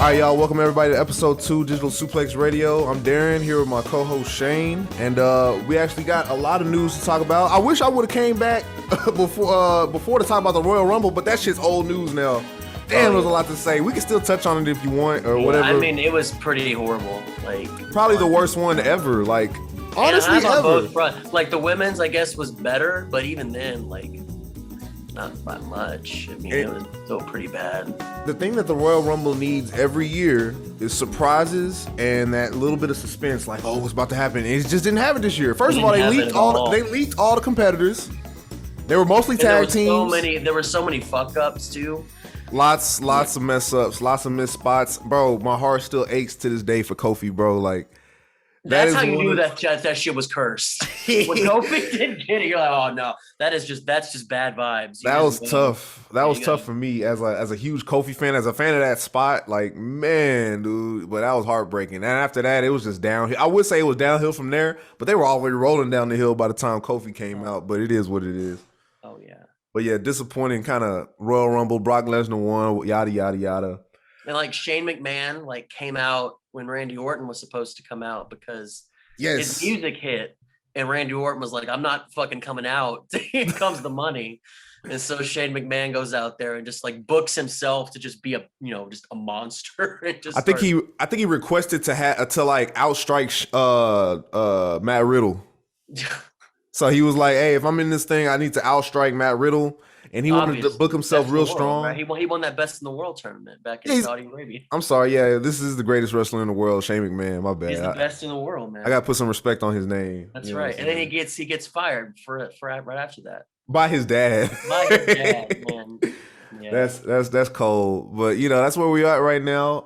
All right, y'all. Welcome everybody to episode 2 Digital Suplex Radio. I'm Darren here with my co-host Shane, and we actually got a lot of news to talk about. I wish I would have came back before to talk about the Royal Rumble, but that shit's old news now. Damn, there's a lot to say. We can still touch on it if you want or whatever. I mean, it was pretty horrible. Like probably the worst one ever. Like honestly, ever. Both front. Like the women's, I guess, was better, but even then, like. Not by much. I mean, it was still pretty bad. The thing that the Royal Rumble needs every year is surprises and that little bit of suspense, like, oh, what's about to happen? It just didn't have it this year. First of all, they leaked all the competitors. They were mostly tag teams. There were so many fuck ups too. Lots of mess ups, lots of missed spots, bro. My heart still aches to this day for Kofi, bro. Like. That's how you knew that shit was cursed. When Kofi didn't get it, you're like, oh no, that's just bad vibes. That was tough. That was tough for me as a huge Kofi fan, as a fan of that spot. Like, man, dude, but that was heartbreaking. And after that, it was just downhill. I would say it was downhill from there, but they were already rolling down the hill by the time Kofi came out. But it is what it is. Oh yeah. But yeah, disappointing kind of Royal Rumble. Brock Lesnar won. Yada yada yada. And like Shane McMahon like came out when Randy Orton was supposed to come out because his music hit and Randy Orton was like, I'm not fucking coming out. Here comes the money. And so Shane McMahon goes out there and just like books himself to just be just a monster. I think he requested to outstrike Matt Riddle. So he was like, hey, if I'm in this thing, I need to outstrike Matt Riddle. And he wanted to book himself real strong. Right? He won that Best in the World tournament back in Saudi Arabia. I'm sorry, yeah, this is the greatest wrestler in the world, Shane McMahon. My bad. He's the best in the world, man. I gotta put some respect on his name. That's right. And then he gets fired for right after that by his dad. Man. Yeah. That's cold, but that's where we are right now.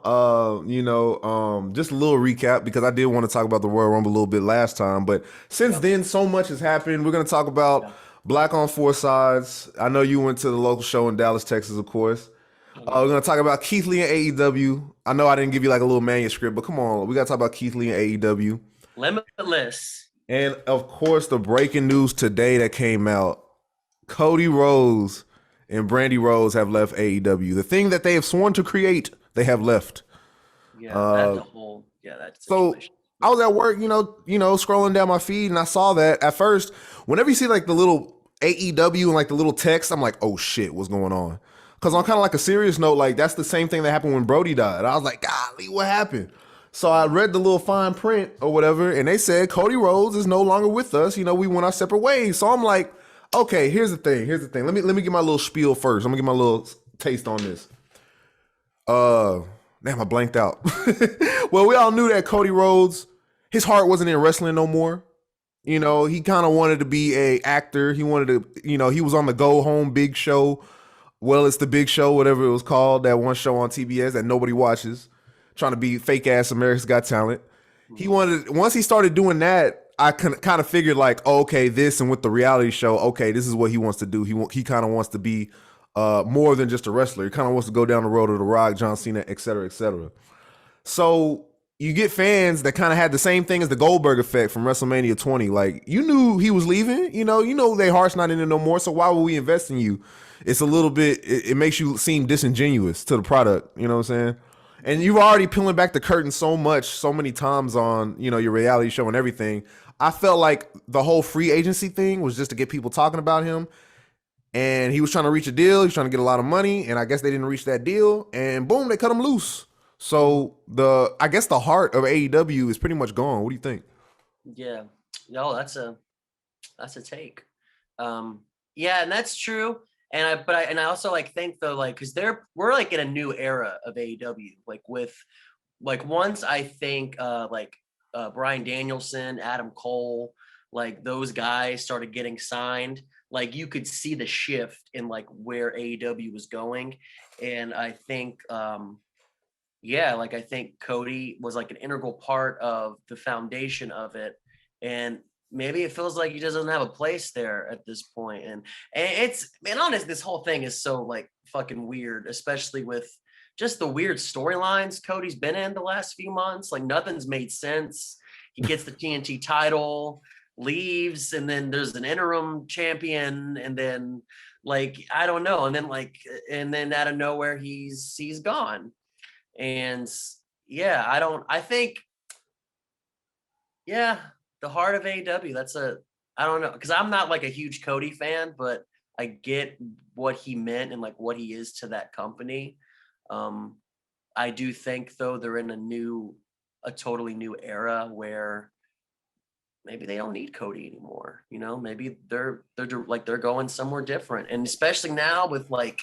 Just a little recap because I did want to talk about the Royal Rumble a little bit last time, but since then so much has happened. We're gonna talk about. Black on Four Sides. I know you went to the local show in Dallas, Texas, of course. We're going to talk about Keith Lee and AEW. I know I didn't give you like a little manuscript, but come on. We got to talk about Keith Lee and AEW. Limitless. And, of course, the breaking news today that came out. Cody Rhodes and Brandy Rhodes have left AEW. The thing that they have sworn to create, they have left. Yeah, that situation. So I was at work, scrolling down my feed, and I saw that at first. Whenever you see like the little AEW and like the little text, I'm like, oh shit, what's going on? Because on kind of like a serious note, like that's the same thing that happened when Brody died. I was like, golly, what happened? So I read the little fine print or whatever, and they said Cody Rhodes is no longer with us. We went our separate ways. So I'm like, okay, here's the thing. Let me get my little spiel first. I'm gonna get my little taste on this. Damn, I blanked out. Well, we all knew that Cody Rhodes, his heart wasn't in wrestling no more. He kind of wanted to be a actor. He wanted to, he was on the Go Home Big Show. Well, it's the Big Show, whatever it was called, that one show on TBS that nobody watches, trying to be fake ass America's Got Talent. Once he started doing that, I kind of figured like, oh, okay, this and with the reality show, okay, this is what he wants to do. He kind of wants to be more than just a wrestler. He kind of wants to go down the road of The Rock, John Cena, et cetera, et cetera. So you get fans that kind of had the same thing as the Goldberg effect from WrestleMania 20. Like, you knew he was leaving. You know their heart's not in it no more, so why would we invest in you? It's a little bit, it makes you seem disingenuous to the product. You know what I'm saying? And you've already peeling back the curtain so many times on, your reality show and everything. I felt like the whole free agency thing was just to get people talking about him. And he was trying to reach a deal. He was trying to get a lot of money. And I guess they didn't reach that deal. And boom, they cut him loose. So I guess the heart of AEW is pretty much gone. What do you think? Yeah, no, that's a take. Yeah, and that's true. And I also like think though, like, because we're like in a new era of AEW. Like with like once I think Bryan Danielson, Adam Cole, like those guys started getting signed. Like you could see the shift in like where AEW was going, and I think. I think Cody was like an integral part of the foundation of it. And maybe it feels like he doesn't have a place there at this point. And honest, this whole thing is so like fucking weird, especially with just the weird storylines Cody's been in the last few months. Like nothing's made sense. He gets the TNT title, leaves, and then there's an interim champion, and then like I don't know, and then out of nowhere he's gone. And yeah, I think, yeah, the heart of AEW, I don't know, because I'm not like a huge Cody fan, but I get what he meant and like what he is to that company. Um, I do think though they're in a totally new era where maybe they don't need Cody anymore. You know, maybe they're going somewhere different, and especially now with like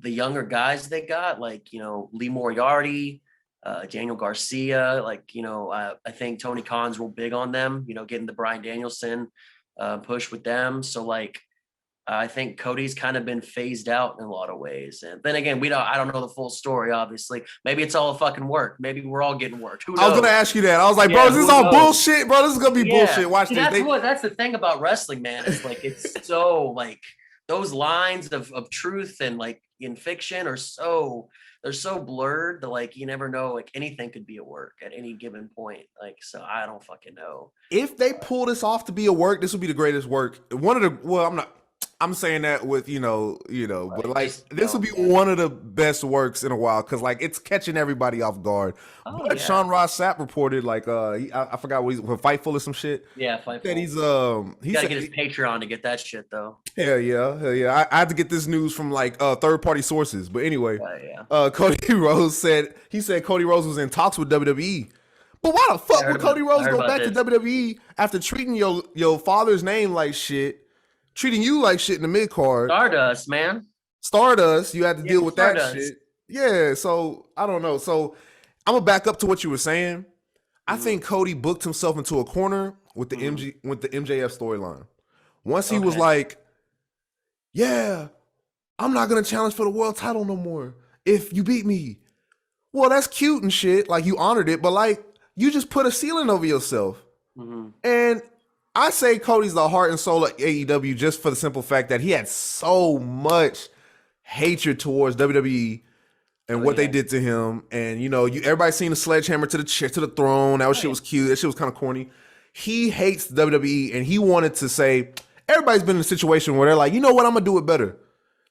the younger guys they got, like, you know, Lee Moriarty, Daniel Garcia, like, you know, I think Tony Khan's real big on them, you know, getting the Bryan Danielson push with them. So like, I think Cody's kind of been phased out in a lot of ways. And then again, I don't know the full story, obviously. Maybe it's all a fucking work. Maybe we're all getting worked. Who knows? I was gonna ask you that. I was like, bro, is this all bullshit, bro? This is gonna be bullshit. Watch this. That's the thing about wrestling, man. It's like, it's so like those lines of truth and like in fiction they're so blurred that like you never know, like anything could be a work at any given point. Like, so I don't fucking know. If they pull this off to be a work, this would be the greatest work. I'm saying that with, but like this would be one of the best works in a while, because like it's catching everybody off guard. But Sean Ross Sapp reported like I forgot what he's for Fightful or some shit. Yeah, Fightful. That he gotta get his Patreon to get that shit though. Hell yeah. I had to get this news from like third party sources. But anyway, Cody Rhodes said Cody Rhodes was in talks with WWE. But why the fuck would Cody Rhodes go back to WWE after treating your father's name like shit? Treating you like shit in the mid card. Stardust, man. Stardust. You had to deal with Stardust. That shit. Yeah. So I don't know. So I'm gonna back up to what you were saying. I think Cody booked himself into a corner with the MJF storyline. Once he was like, "Yeah, I'm not gonna challenge for the world title no more if you beat me." Well, that's cute and shit. Like you honored it, but like you just put a ceiling over yourself. And I say Cody's the heart and soul of AEW just for the simple fact that he had so much hatred towards WWE and what they did to him. And everybody's seen the sledgehammer to the chair, to the throne. That shit was cute. That shit was kind of corny. He hates WWE, and he wanted to say, everybody's been in a situation where they're like, you know what, I'm gonna do it better.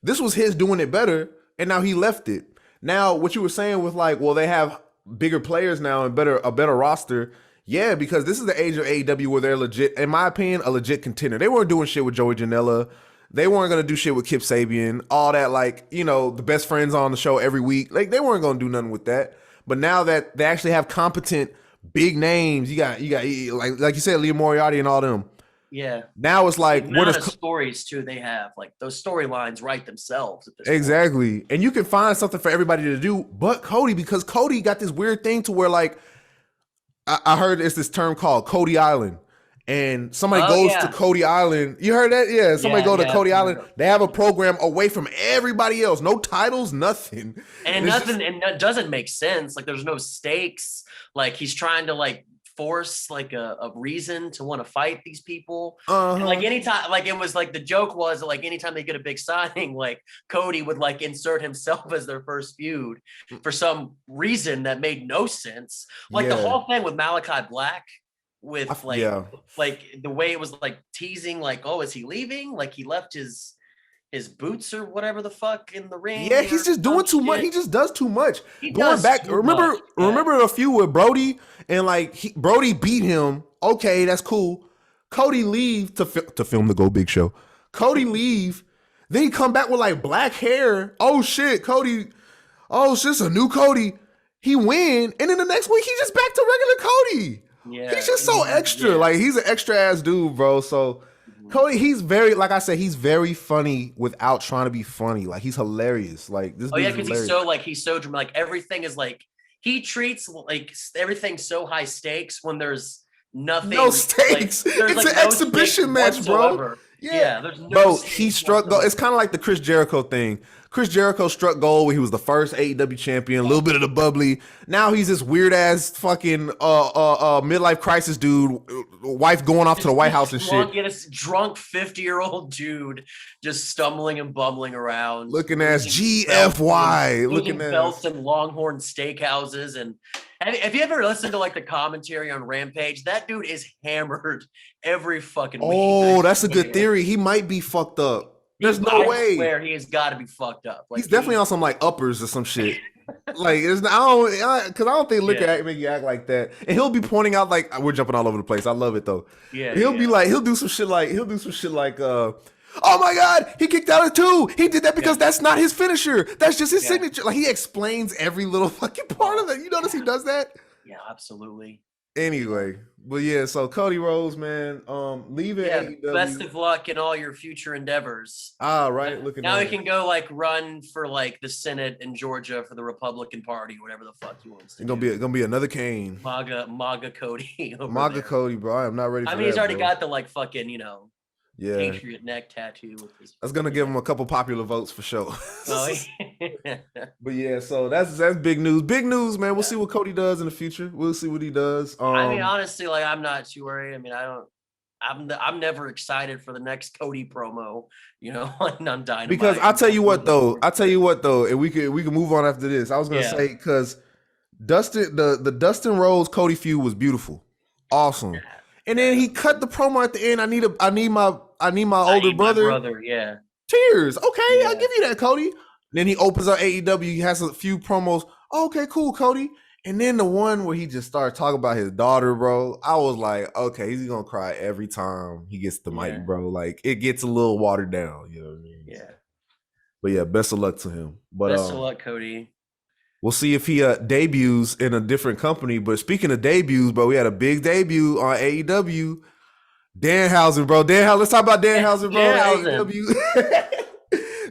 This was his doing it better, and now he left it. Now, what you were saying with like, well, they have bigger players now and a better roster. Yeah, because this is the age of AEW where they're legit, in my opinion, a legit contender. They weren't doing shit with Joey Janela. They weren't going to do shit with Kip Sabian. All that, like, the best friends on the show every week. Like, they weren't going to do nothing with that. But now that they actually have competent, big names, you got like you said, Lee Moriarty and all them. Yeah. Now it's like, what are the stories too they have? Like, those storylines write themselves at this exactly. point. And you can find something for everybody to do but Cody, because Cody got this weird thing to where, like, I heard it's this term called Cody Island, and somebody goes to Cody Island. You heard that? Yeah. Somebody go to Cody Island. They have a program away from everybody else. No titles, nothing. And it doesn't make sense. Like, there's no stakes. Like, he's trying to like force like a reason to want to fight these people. And like anytime, like it was like the joke was like anytime they get a big signing, like Cody would like insert himself as their first feud for some reason that made no sense. Like the whole thing with Malachi Black with like the way it was like teasing, like, oh, is he leaving? Like he left his boots or whatever the fuck in the ring. Yeah, he's just doing too much. He just does too much. Going back, remember a feud with Brody, and like Brody beat him. Okay, that's cool. Cody leave to film the Go Big Show. Cody leave, then he come back with like black hair. Oh shit, Cody. Oh shit, it's a new Cody. He win, and then the next week he's just back to regular Cody. Yeah, he's just so extra. Yeah. Like he's an extra ass dude, bro. So. Cody, he's very, like I said, he's very funny without trying to be funny. Like he's hilarious. Like this. Oh yeah, because he's so dramatic. Like everything is like he treats like everything so high stakes when there's nothing. No stakes. Like, it's like an exhibition match, bro. Yeah, there's no. Bro, he struck gold. It's kind of like the Chris Jericho thing. Chris Jericho struck gold when he was the first AEW champion, a little bit of the bubbly. Now he's this weird ass fucking midlife crisis dude, wife going off to the White House and shit. Get a drunk 50-year-old dude just stumbling and bumbling around, looking as GFY, looking at belts and Longhorn steakhouses. And have you ever listened to like the commentary on Rampage? That dude is hammered every fucking week. Oh, that's a good theory. He might be fucked up. There's no way. I swear he has got to be fucked up. Like, he's definitely on some like uppers or some shit. Like it's not, because I don't think liquor Yeah, make you act like that. And he'll be pointing out like we're jumping all over the place. I love it though. yeah, He'll be yeah, like he'll do some shit like oh my god, he kicked out of two. He did that because yeah, that's not his finisher. That's just his yeah. signature. Like he explains every little fucking part of Oh, it. You notice he yeah, does that? yeah, absolutely. Yeah. Anyway, but yeah, so Cody Rhodes, man, leaving Yeah, best AEW. of luck in all your future endeavors. Ah, Now right, looking now he on. can go like run for like the Senate in Georgia for the Republican Party, whatever the fuck he wants to It's do. gonna be another Kane. MAGA Cody over Maga there. Cody, bro. I am not ready I for mean, he's that, already bro. got the like fucking, Yeah. Patriot neck tattoo with his That's gonna fucking give neck. him a couple popular votes for sure. Oh, yeah. But yeah, so that's big news. Big news, man. We'll Yeah. see what Cody does in the future. We'll see what he does. I mean, honestly, like I'm not too worried. I mean, I'm never excited for the next Cody promo, on Because Dynamite. I tell you I'm what looking though, forward to it. and we can move on after this. I was gonna Yeah. say because Dustin the Dustin Rhodes Cody feud was beautiful, awesome, and Yeah, then that he was cut the good. promo at the end. I need my I older need my brother. brother. Yeah. Tears. Okay, I'll Yeah. give you that, Cody. Then he opens up AEW. He has a few promos. Oh, okay, cool, Cody. And then the one where he just started talking about his daughter, bro. I was like, okay, he's gonna cry every time he gets the Yeah. mic, bro. Like it gets a little watered down, you know what I mean? Yeah. But yeah, best of luck to him. But Best of luck, Cody. we'll see if he debuts in a different company. But speaking of debuts, bro, we had a big debut on AEW. Danhausen, bro. Let's talk about Danhausen, bro. Danhausen. AEW.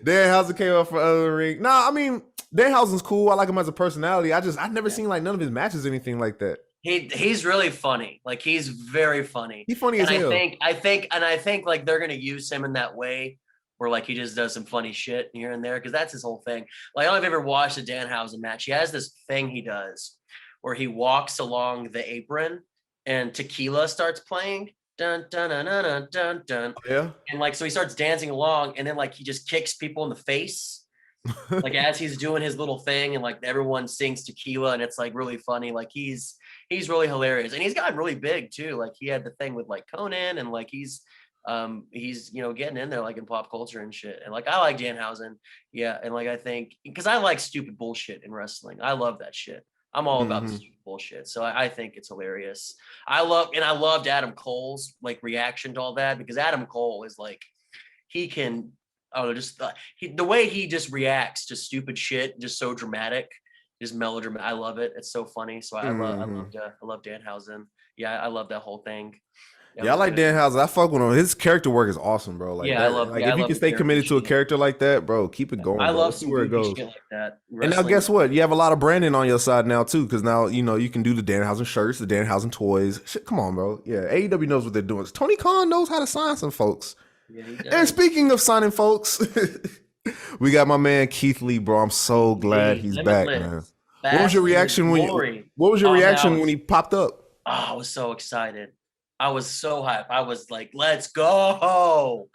Danhausen came up for other ring. Nah, I mean, Danhausen's cool. I like him as a personality. I've never Yeah. seen like none of his matches or anything like that. He's really funny. Like he's very funny. He funny And as I hell. think I think and I think like they're gonna use him in that way where like he just does some funny shit here and there because that's his whole thing. Like I don't know if you've ever watched a Danhausen match. He has this thing he does where he walks along the apron and tequila starts playing. Dun dun dun dun dun dun dun. Yeah. And like so he starts dancing along and then like he just kicks people in the face like as he's doing his little thing and like everyone sings tequila and it's like really funny. Like he's really hilarious and he's gotten really big too. Like he had the thing with like Conan and like he's getting in there like in pop culture and shit. And like I like Danhausen. Yeah. And like I think because I like stupid bullshit in wrestling. I love that shit. I'm all about the Mhm. stupid bullshit. So I think it's hilarious. I loved Adam Cole's like reaction to all that because Adam Cole is like he can just the way he just reacts to stupid shit, just so dramatic, just melodramatic. I love it. It's so funny. So Mhm. I love Danhausen. Yeah, I love that whole thing. That Yeah, I was like good. Danhausen. I fuck with him. His character work is awesome, bro. Like that. Like I if you love can the stay character committed to a shit. character like that, bro, keep it going, I bro. love Let's see some where it goofy goes. shit like that. And now Wrestling. guess what? You have a lot of branding on your side now too, because now you can do the Danhausen shirts, the Danhausen toys. Shit, come on, bro. Yeah, AEW knows what they're doing. Tony Khan knows how to sign some folks. Yeah, he And does. speaking of signing folks, we got my man Keith Lee, bro. I'm so glad Lee, he's back, man. Limitless, What was your Bastard, reaction Glory. what was your Oh man, reaction when he popped up? I was so excited. I was so hyped. I was like, let's go.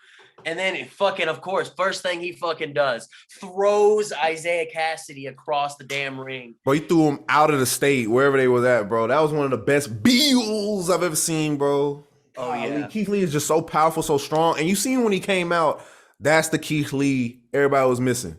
And then of course, first thing he fucking does, throws Isaiah Cassidy across the damn ring. Bro, he threw him out of the state, wherever they was at, bro. That was one of the best Beals I've ever seen, bro. Oh Golly, yeah. Keith Lee is just so powerful, so strong. And you seen when he came out, that's the Keith Lee everybody was missing.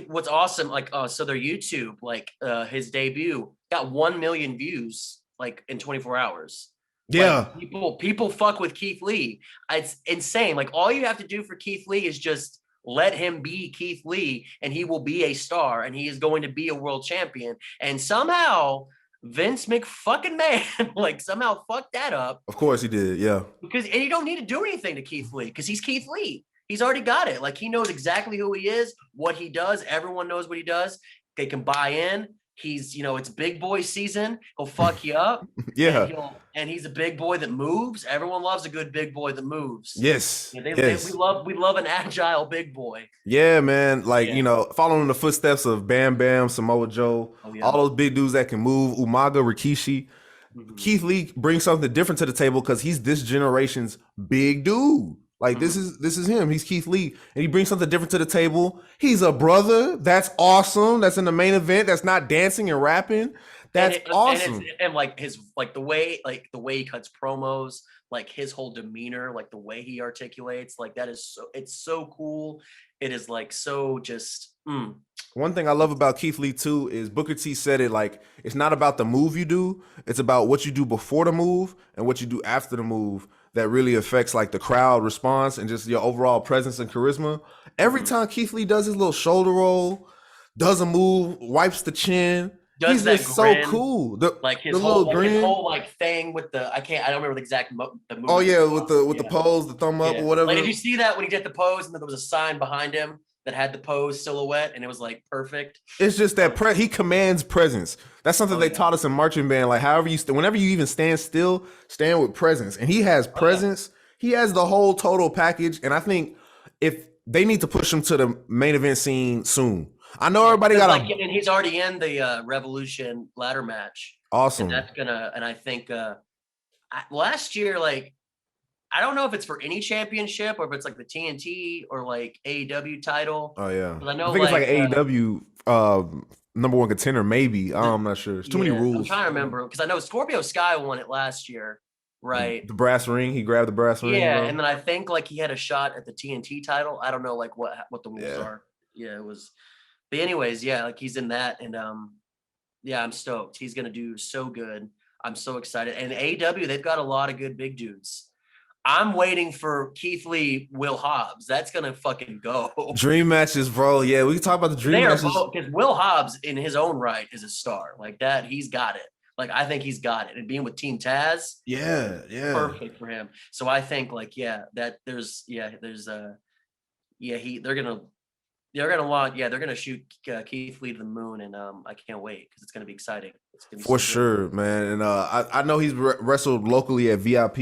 What's awesome, like so their YouTube, like his debut got 1 million views like in 24 hours. Yeah. Like people fuck with Keith Lee. It's insane. Like all you have to do for Keith Lee is just let him be Keith Lee and he will be a star and he is going to be a world champion. And somehow Vince McFucking man like somehow fucked that up Of course he did. Yeah. because and you don't need to do anything to Keith Lee because he's Keith Lee. He's already got it. Like he knows exactly who he is, what he does. Everyone knows what he does. They can buy in. He's, it's big boy season. He'll fuck you up. Yeah. And he's a big boy that moves. Everyone loves a good big boy that moves. Yes. We Yes. love an agile big boy. Yeah, man. Like, Yeah. following in the footsteps of Bam Bam, Samoa Joe, Oh yeah. all those big dudes that can move, Umaga, Rikishi. Mhm. Keith Lee brings something different to the table because he's this generation's big dude. Like this is him. He's Keith Lee, and he brings something different to the table. He's a brother. That's awesome. That's in the main event. That's not dancing and rapping. That's awesome. And like his the way he cuts promos, like his whole demeanor, like the way he articulates, like that is so it's so cool. It is like so just One thing I love about Keith Lee too is Booker T said it like it's not about the move you do, it's about what you do before the move and what you do after the move that really affects like the crowd response and just your overall presence and charisma. Every Mhm. time Keith Lee does his little shoulder roll, does a move, wipes the chin, Does he's that just so grin, cool. like The little his grin. whole like thing with the I don't remember the exact the Oh movement. yeah, with the Yeah, pose, the thumb up yeah. or Like, did whatever. you see that when he did the pose and then there was a sign behind him that had the pose silhouette and it was like perfect? It's just that he commands presence. That's something Oh they yeah. taught us in marching band. Like, however whenever you even stand still, stand with presence. And he has Oh yeah. presence. He has the whole total package. And I think if they need to push him to the main event scene soon. I know Yeah, everybody because got like, a and he's already in the Revolution ladder match, and awesome. that's gonna. And I think last year, like, I don't know if it's for any championship or if it's like the TNT or like AEW title. Oh yeah, Because I I know think it's like like AEW number one contender. Maybe I'm not sure. It's too many yeah, I'm rules. trying to remember because I know Scorpio Sky won it last year, right? The brass ring. He grabbed the brass ring, Yeah, bro. and then I think like he had a shot at the TNT title. I don't know like what the rules Yeah. are. Yeah, it was. But anyways, yeah, like he's in that, and yeah, I'm stoked. He's gonna do so good. I'm so excited. And AEW, they've got a lot of good big dudes. I'm waiting for Keith Lee, Will Hobbs. That's gonna fucking go. Dream matches, bro. Yeah, we can talk about the dream They are matches. both because Will Hobbs, in his own right, is a star. Like that, he's got it. Like I think he's got it. And being with Team Taz, Yeah, yeah. perfect for him. So I think like that there's they're gonna want they're gonna shoot Keith Lee to the moon, and I can't wait because it's gonna be exciting. It's gonna be For so good. sure, man. And I know he's wrestled locally at VIP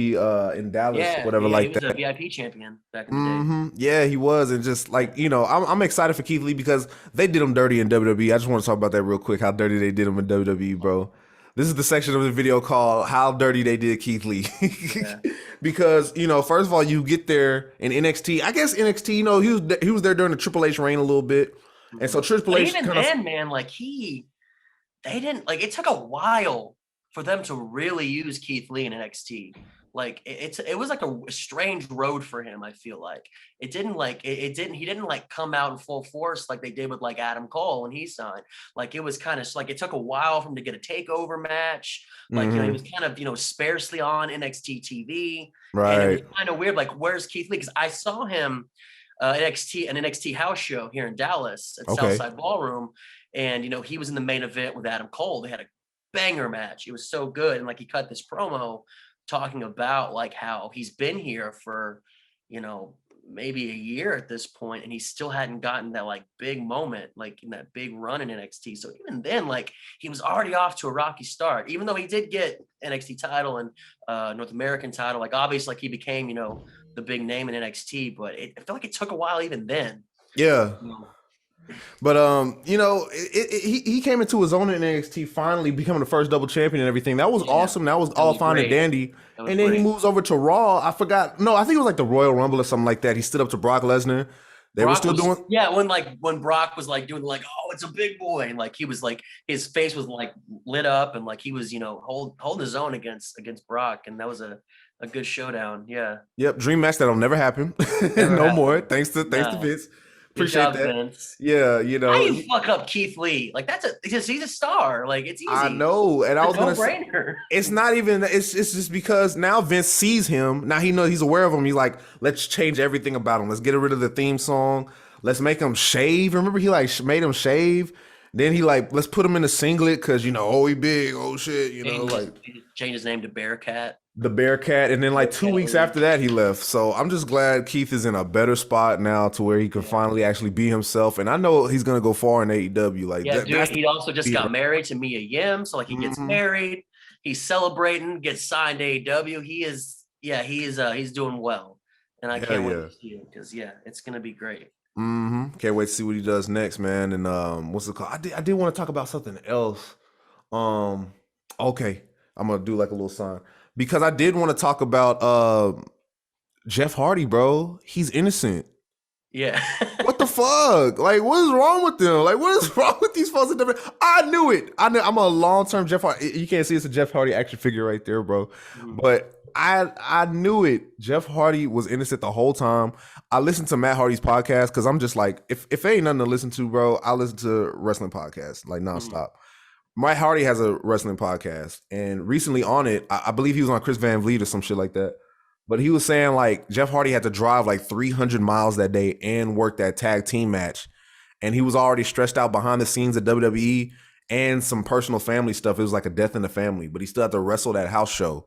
in Dallas, Yeah, whatever, yeah, he like was a that. VIP champion back in the day. Yeah, he was, and just like I'm excited for Keith Lee because they did him dirty in WWE. I just want to talk about that real quick. How dirty they did him in WWE, bro. This is the section of the video called "How Dirty They Did Keith Lee," Yeah. because first of all, you get there in NXT. I guess NXT, he was there during the Triple H reign a little bit, and so Triple But H even kind of then, man, like they didn't like it took a while for them to really use Keith Lee in NXT. Like it was like a strange road for him. I feel like it didn't like it didn't he didn't like come out in full force like they did with like Adam Cole when he signed. Like it was kind of like it took a while for him to get a takeover match. Like he was kind of sparsely on NXT TV, and it was right. kind of weird. Like where's Keith Lee? Because I saw him an NXT house show here in Dallas at Okay. Southside Ballroom, and he was in the main event with Adam Cole. They had a banger match. It was so good, and like he cut this promo talking about like how he's been here for maybe a year at this point, and he still hadn't gotten that like big moment, like in that big run in NXT. So even then, like he was already off to a rocky start, even though he did get NXT title and North American title. Like obviously, like he became the big name in NXT, but I felt like it took a while even then. Yeah. You know? But he came into his own in NXT, finally becoming the first double champion and everything. That was awesome. That was all fine and great. dandy. That was And then he great. moves over to Raw. I forgot. No, I think it was like the Royal Rumble or something like that. He stood up to Brock Lesnar. They were still doing. Yeah, when Brock was like doing like, oh, it's a big boy, and like he was like his face was like lit up, and like he was holding his own against Brock, and that was a good showdown. Yeah. Yep, dream match that'll never happen. Never No happened. more. Thanks to No. Vince. Good Appreciate job, that. Vince. Yeah, How do you fuck up Keith Lee? Like he's a star. Like it's easy. I know, and I was gonna say, no-brainer. it's not even. It's just because now Vince sees him. Now he knows he's aware of him. He's like, let's change everything about him. Let's get rid of the theme song. Let's make him shave. Remember, he like made him shave. Then he like, let's put him in a singlet because oh, he big. Oh shit, He changed his name to Bearcat. the Bearcat. And then like 2 weeks after that, he left. So I'm just glad Keith is in a better spot now to where he can finally actually be himself. And I know he's gonna go far in AEW. Like, Yeah, dude. He also just got right. married to Mia Yim, so like he gets married. He's celebrating, gets signed to AEW. He's doing well, and I can't wait to see it because it's gonna be great. Can't wait to see what he does next, man. And what's it called? I did want to talk about something else. Okay, I'm gonna do like a little sign because I did want to talk about Jeff Hardy, bro. He's innocent. Yeah. What the fuck? Like, what is wrong with them? Like, what is wrong with these folks? I knew it. I'm a long-term Jeff Hardy. You can't see it's a Jeff Hardy action figure right there, bro. But I knew it. Jeff Hardy was innocent the whole time. I listened to Matt Hardy's podcast because I'm just like, if there ain't nothing to listen to, bro, I listen to wrestling podcasts like nonstop. Matt Hardy has a wrestling podcast, and recently on it, I believe he was on Chris Van Vliet or some shit like that. But he was saying like Jeff Hardy had to drive like 300 miles that day and work that tag team match, and he was already stressed out behind the scenes at WWE and some personal family stuff. It was like a death in the family, but he still had to wrestle that house show,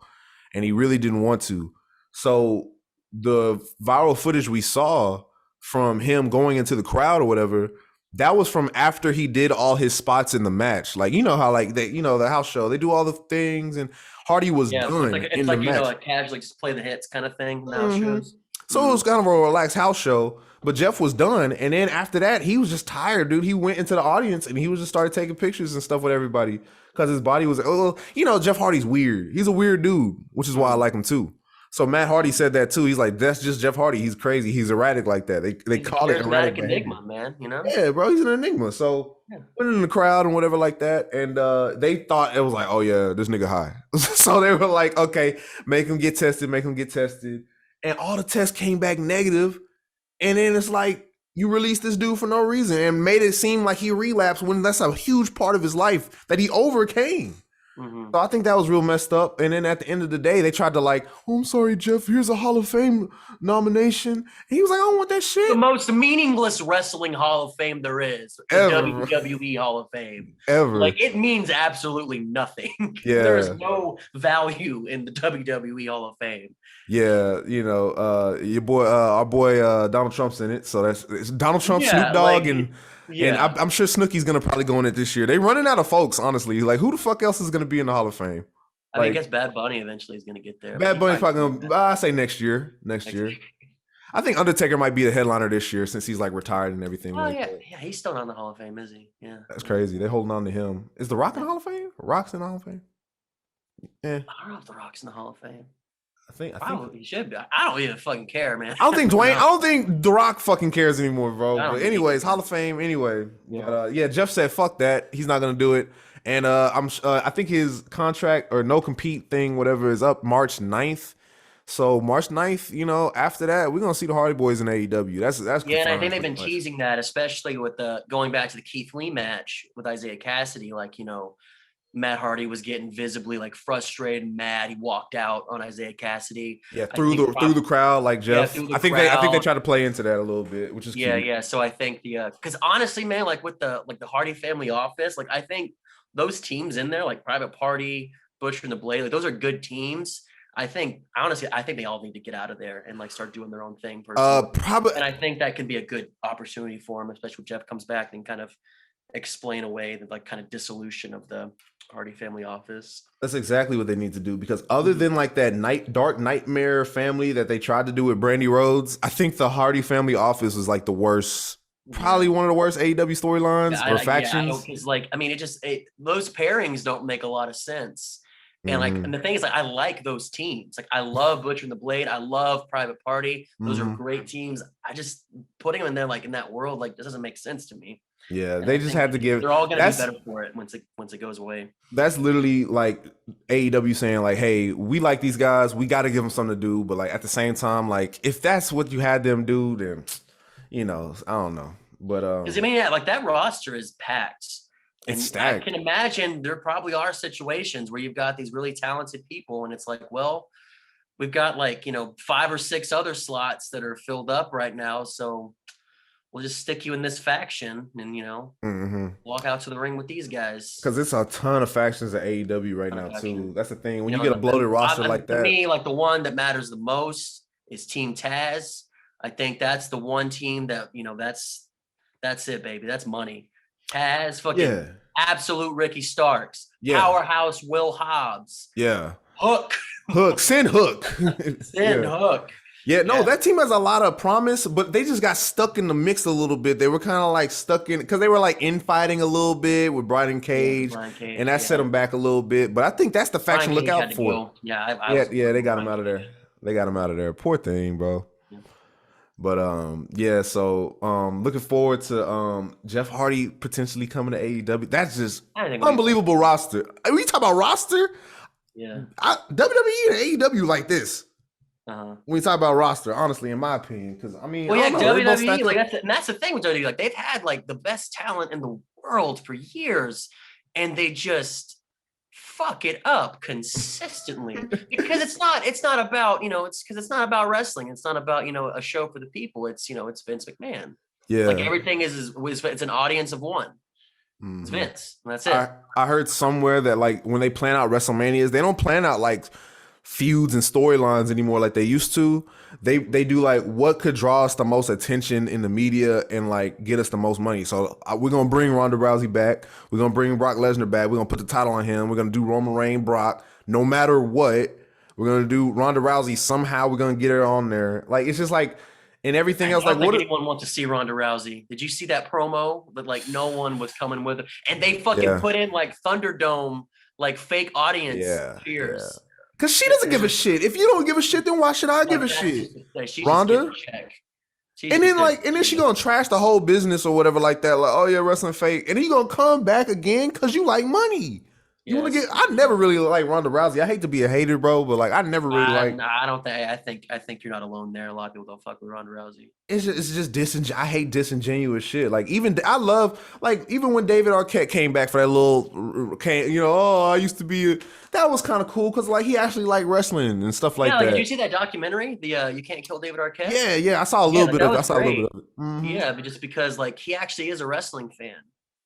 and he really didn't want to. So the viral footage we saw from him going into the crowd or whatever, that was from after he did all his spots in the match. Like, you know how like they, you know, the house show, they do all the things, and Hardy was done in the match. Like casually just play the hits kind of thing. The house shows. So it was kind of a relaxed house show, but Jeff was done. And then after that, he was just tired, dude. He went into the audience and he was just started taking pictures and stuff with everybody because his body was, oh, you know, Jeff Hardy's weird. He's a weird dude, which is why I like him too. So Matt Hardy said that too. He's like, that's just Jeff Hardy. He's crazy. He's erratic like that. They call it erratic enigma, man. You know? Yeah, bro. He's an enigma. So went in the crowd and whatever like that, and they thought it was like, oh yeah, this nigga high. So they were like, okay, make him get tested, make him get tested, and all the tests came back negative. And then it's like you released this dude for no reason and made it seem like he relapsed when that's a huge part of his life that he overcame. So I think that was real messed up. And then at the end of the day, they tried to like, oh, I'm sorry, Jeff, here's a Hall of Fame nomination. And he was like, I don't want that shit. The most meaningless wrestling Hall of Fame there is. The WWE Hall of Fame. Ever. Like, it means absolutely nothing. Yeah. There's no value in the WWE Hall of Fame. Yeah, you know, your boy, our boy Donald Trump's in it. So it's Donald Trump, Snoop Dogg, and I'm sure Snooki's gonna probably go in it this year. They running out of folks, honestly. Like, who the fuck else is gonna be in the Hall of Fame? I mean, I guess Bad Bunny eventually is gonna get there. Bad Bunny's probably gonna. I say next year. Next year. I think Undertaker might be the headliner this year since he's like retired and everything. Oh yeah, he's still not in the Hall of Fame, is he? Yeah, that's crazy. They're holding on to him. Is The Rock in the Hall of Fame? Rock's in the Hall of Fame? Yeah, I don't know if The Rock's in the Hall of Fame. I think he should be. I don't even fucking care, man. I don't think The Rock fucking cares anymore, bro. But anyways, Hall of Fame anyway. Yeah. But, Jeff said fuck that. He's not gonna do it. And I think his contract or no compete thing, whatever, is up March 9th. So March 9th, you know, after that, we're gonna see the Hardy Boys in AEW. That's and I think they've been teasing that, especially with the going back to the Keith Lee match with Isaiah Cassidy, like, you know, Matt Hardy was getting visibly like frustrated and mad. He walked out on Isaiah Cassidy. Yeah, through the crowd, like Jeff. I think they try to play into that a little bit, which is cute. Yeah. So I think because honestly, man, like with the Hardy family office, like I think those teams in there, like Private Party, Butcher and the Blade, like those are good teams. I think they all need to get out of there and like start doing their own thing. Probably, and I think that could be a good opportunity for them, especially when Jeff comes back and kind of explain away the like kind of dissolution of the Hardy family office. That's exactly what they need to do, because other than like that dark nightmare family that they tried to do with Brandy Rhodes, I think the Hardy family office was like the worst, probably one of the worst AEW storylines or factions. Because like, I mean, those pairings don't make a lot of sense. And like, and the thing is, like, I like those teams. Like, I love Butcher and the Blade. I love Private Party. Those are great teams. I just putting them in there, like in that world, like this doesn't make sense to me. Yeah, they just had to give. They're all gonna be better for it once it goes away. That's literally like AEW saying, like, "Hey, we like these guys. We got to give them something to do." But like at the same time, like if that's what you had them do, then you know, I don't know. But because I mean, yeah, like that roster is packed. And it's stacked. I can imagine there probably are situations where you've got these really talented people, and it's like, well, we've got like, you know, 5 or 6 other slots that are filled up right now, so we'll just stick you in this faction and, you know, walk out to the ring with these guys. Because it's a ton of factions at AEW right now, too. That's the thing. When you get a bloated roster like that. To me, like the one that matters the most is Team Taz. I think that's the one team that, you know, that's it, baby. That's money. Taz, fucking absolute Ricky Starks. Powerhouse Will Hobbs. Hook. Send Hook. Hook. Yeah, no, that team has a lot of promise, but they just got stuck in the mix a little bit. They were kind of like stuck in, because they were like infighting a little bit with Brian Cage, and that set them back a little bit. But I think that's the faction to look out for. They got him out of there. They got him out of there. Poor thing, bro. But so looking forward to Jeff Hardy potentially coming to AEW. That's just unbelievable roster. Are we talking about roster? Yeah. WWE and AEW like this. Uh-huh. When you talk about roster, honestly, in my opinion, because I mean, Well, I yeah, don't know, they both WWE, stacked like up. that's the thing with WWE. Like they've had like the best talent in the world for years, and they just fuck it up consistently because it's not about it's because it's not about wrestling. It's not about a show for the people. It's Vince McMahon. Like Yeah. everything is it's an audience of one. It's Mhm. Vince, and that's it. I heard somewhere that like when they plan out WrestleManias, they don't plan out like feuds and storylines anymore like they used to. They do like what could draw us the most attention in the media and like get us the most money. So we're gonna bring Ronda Rousey back. We're gonna bring Brock Lesnar back. We're gonna put the title on him. We're gonna do Roman Reigns, Brock. No matter what, we're gonna do Ronda Rousey. Somehow we're gonna get her on there. Like it's just like and everything I else. don't Like think what? anyone wants to see Ronda Rousey. Did you see that promo? That like no one was coming with her, and they fucking Yeah, put in like Thunderdome, like fake audience yeah. cheers. Cause she doesn't give a shit. If you don't give a shit, then why should I give a shit? She's just getting Ronda? a check. And then she gonna trash the whole business or whatever like that. Like, oh yeah, wrestling fake. And then you gonna come back again because you like money. You want to get? I never really like Ronda Rousey. I hate to be a hater, bro, but like I never really like. I don't think. I think you're not alone there. A lot of people don't fuck with Ronda Rousey. It's just I hate disingenuous shit. Like even I love like even when David Arquette came back for that little oh I used to be that was kind of cool because like he actually liked wrestling and stuff like that. Did you see that documentary? The You Can't Kill David Arquette. Yeah, I saw a little bit of it. I saw a little bit of it. Mm-hmm. Yeah, but just because like he actually is a wrestling fan.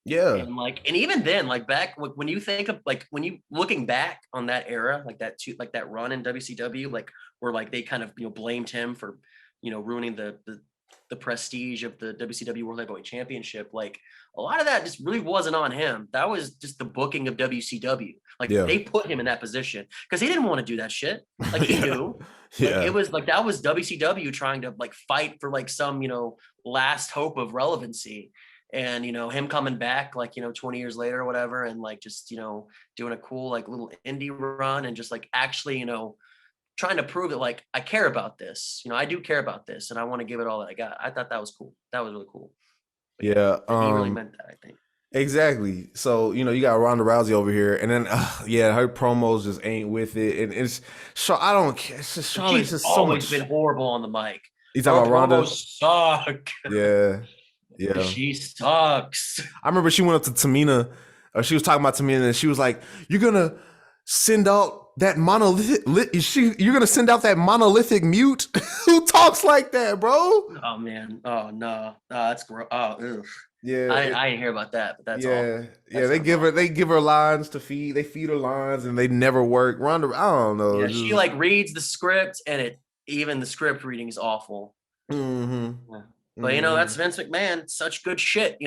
Yeah. And even then, like back when you think of like when you looking back on that era, like that run in WCW, like where like they kind of blamed him for ruining the prestige of the WCW World Heavyweight Championship. Like a lot of that just really wasn't on him. That was just the booking of WCW. Like they put him in that position because he didn't want to do that shit. Like he knew. Like, it was like that was WCW trying to like fight for like some last hope of relevancy. And him coming back like 20 years later or whatever, and like just doing a cool like little indie run and just like actually trying to prove that like I care about this, I do care about this, and I want to give it all that I got. I thought that was cool. That was really cool. But he really meant that, I think. Exactly. So you got Ronda Rousey over here, and then her promos just ain't with it, and it's I don't care. It's just Charlotte's just so much. Been horrible on the mic. You talking about Ronda? Suck. Yeah. Yeah, she sucks. I remember she went up to Tamina, or she was talking about Tamina, and she was like, "You're gonna send out that monolithic? You're gonna send out that monolithic mute who talks like that, bro?" Oh man, oh no, that's gross. Oh, ugh. Yeah, I didn't hear about that, but that's all. Yeah. They give her lines to feed. They feed her lines, and they never work. Ronda, I don't know. Yeah, she like reads the script, and even the script reading is awful. Mm-hmm. Yeah. But that's Vince McMahon. Such good shit,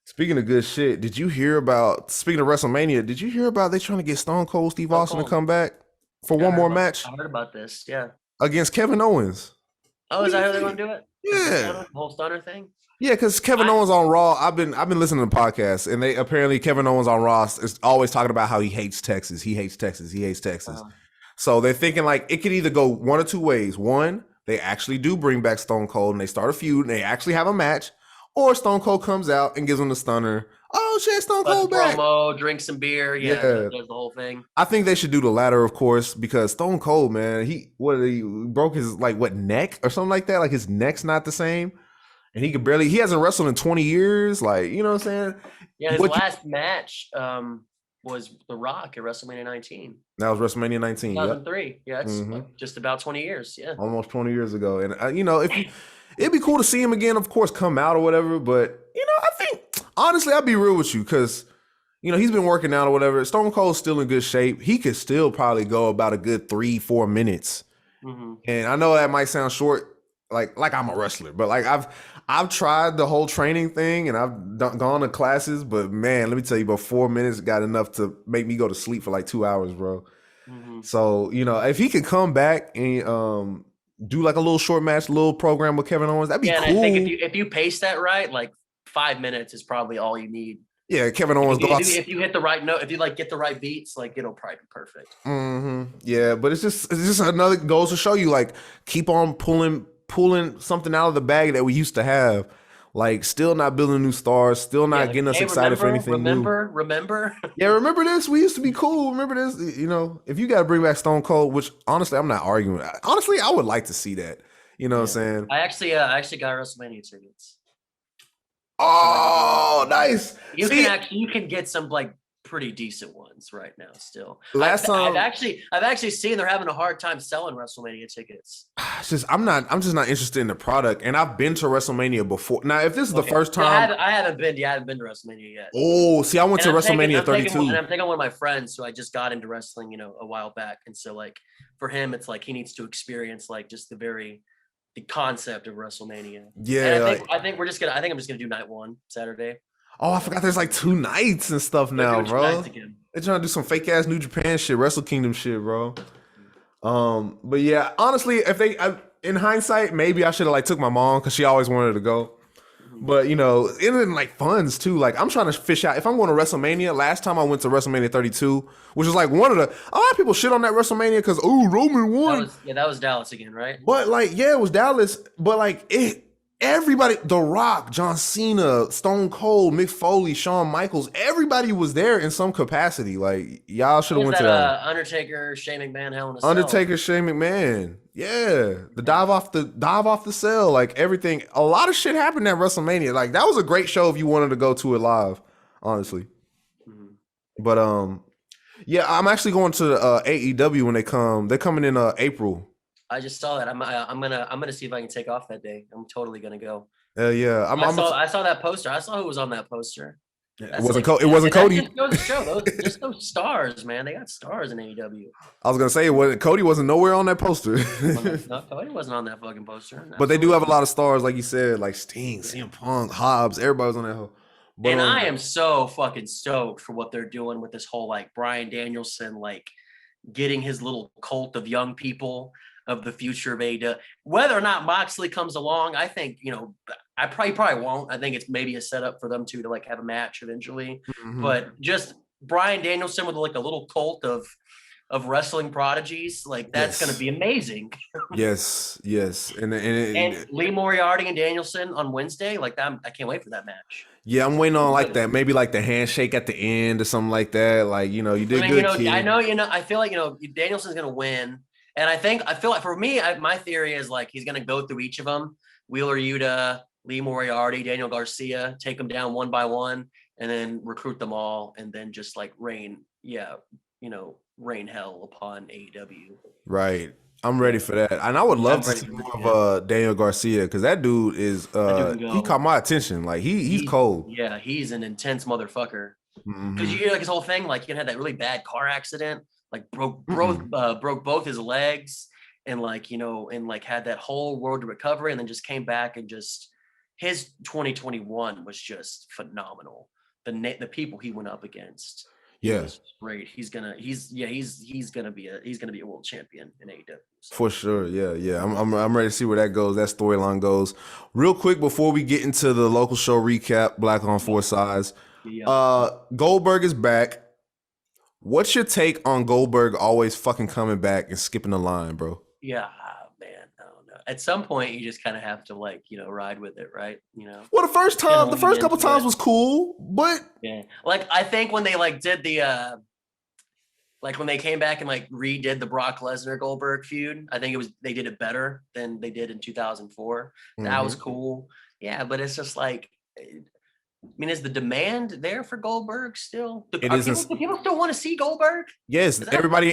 Speaking of good shit, did you hear about? Speaking of WrestleMania, did you hear about they trying to get Stone Cold Steve Austin to come back for one more match? I heard about this. Yeah, against Kevin Owens. Oh, is that how they're going to do it? Yeah, the whole stunner thing. Yeah, because Kevin Owens on Raw, I've been listening to podcasts, and they apparently Kevin Owens on Raw is always talking about how he hates Texas. He hates Texas. He hates Texas. So they're thinking like it could either go one or two ways. One, they actually do bring back Stone Cold and they start a feud and they actually have a match, or Stone Cold comes out and gives them the stunner. Oh shit, Stone Cold back. Promo, drink some beer. Yeah, there's the whole thing. I think they should do the latter, of course, because Stone Cold, man, he broke his neck or something like that. Like his neck's not the same, and he hasn't wrestled in 20 years. Like, you know what I'm saying? Yeah, his last match was The Rock at WrestleMania 19. That was WrestleMania 19. 2003. Yep. Yeah, it's like just about 20 years. Yeah, almost 20 years ago. And it'd be cool to see him again, of course, come out or whatever. But I think honestly, I'll be real with you because he's been working out or whatever. Stone Cold's still in good shape. He could still probably go about a good 3-4 minutes. Mm-hmm. And I know that might sound short, like I'm a wrestler, but like I've tried the whole training thing and I've gone to classes, but man, let me tell you, about 4 minutes got enough to make me go to sleep for like 2 hours, bro. Mm-hmm. So, if he could come back and do like a little short match, little program with Kevin Owens, that'd be cool. And I think if you pace that right, like 5 minutes is probably all you need. Yeah, Kevin Owens. If you hit the right note, if you like get the right beats, like it'll probably be perfect. Mm-hmm. Yeah, but it's just another goes to show you, like, keep on pulling something out of the bag that we used to have. Like, still not building new stars, still Yeah, not like, getting us hey, excited for anything new. remember. Yeah, remember this? We used to be cool. Remember this? You know, if you got to bring back Stone Cold, which honestly, I'm not arguing. Honestly, I would like to see that. You know what I'm Yeah, saying? I actually got WrestleMania tickets. Oh, nice. See, You can get some like pretty decent ones right now still. last time, I've actually seen they're having a hard time selling WrestleMania tickets. it's just I'm just not interested in the product. And I've been to WrestleMania before. Now, if this is the Okay. first Yeah, time, I haven't been. Yeah, I haven't been to WrestleMania yet. oh, see, I went to WrestleMania 32. I'm taking one of my friends who I just got into wrestling, a while back, and so like for him, it's like he needs to experience like just the concept of WrestleMania. Yeah, And like, I think I'm just gonna do night one Saturday. oh, I forgot there's like 2 nights and stuff now, They're doing 2 bro. nights again. They're trying to do some fake ass New Japan shit, Wrestle Kingdom shit, bro. But yeah, honestly, in hindsight, maybe I should have like took my mom because she always wanted to go. But you know, it in like funds too. Like I'm trying to fish out if I'm going to WrestleMania. Last time I went to WrestleMania 32, which was like one of the a lot of people shit on that WrestleMania because Roman won. That was Dallas again, right? But like yeah, it was Dallas. But like everybody, The Rock, John Cena, Stone Cold, Mick Foley, Shawn Michaels, everybody was there in some capacity. Like y'all should have went to that. Undertaker, Shane McMahon, Hell in a Cell. Undertaker, Shane McMahon. Yeah. The dive off the cell, like everything. A lot of shit happened at WrestleMania. Like that was a great show if you wanted to go to it live, honestly. Mhm. But yeah, I'm actually going to AEW when they come. They're coming in April. I just saw that. I'm gonna see if I can take off that day. I'm totally gonna go. Yeah. I saw that poster. I saw who was on that poster. It wasn't Cody. Just goes to show those stars, man. They got stars in AEW. I was gonna say Cody wasn't nowhere on that poster. No, Cody wasn't on that fucking poster. But they do have a lot of stars, like you said, like Sting, CM Punk, Hobbs. Everybody's on that whole. And I am so fucking stoked for what they're doing with this whole like Bryan Danielson, like getting his little cult of young people of the future of AEW. Whether or not Moxley comes along, I think, I probably won't. I think it's maybe a setup for them to like have a match eventually. Mhm. But just Bryan Danielson with like a little cult of wrestling prodigies, like that's going to be amazing. Yes. And Lee Moriarty and Danielson on Wednesday, like that, I can't wait for that match. Yeah, I'm waiting on like that, maybe like the handshake at the end or something like that. Like, you did good. Kid. I feel like, Danielson's going to win. And I feel like for me, my theory is like, he's going to go through each of them. Wheeler Yuta, Lee Moriarty, Daniel Garcia, take them down one by one and then recruit them all. And then just like rain hell upon AEW. Right. I'm ready for that. And I would love to see more of Daniel Garcia because that dude is he caught my attention. Like he's cold. Yeah, he's an intense motherfucker. Mhm. Because you hear like his whole thing, like he had that really bad car accident, like broke both his legs, and like had that whole road to recovery, and then just came back and just his 2021 was just phenomenal. The people he went up against. Yeah, great. He's gonna be a world champion in AEW. So. For sure. Yeah. I'm ready to see where that goes. That storyline goes. Real quick before we get into the local show recap, Black on Four Sides. Goldberg is back. What's your take on Goldberg always fucking coming back and skipping the line, bro? Yeah, man. I don't know. At some point, you just kind of have to ride with it, right? Well, the first couple times was cool, but yeah, like I think when they did the when they came back and redid the Brock Lesnar Goldberg feud, I think they did it better than they did in 2004. That was cool. Yeah, but it's just like, is the demand there for Goldberg still? Do people still want to see Goldberg? Yes, everybody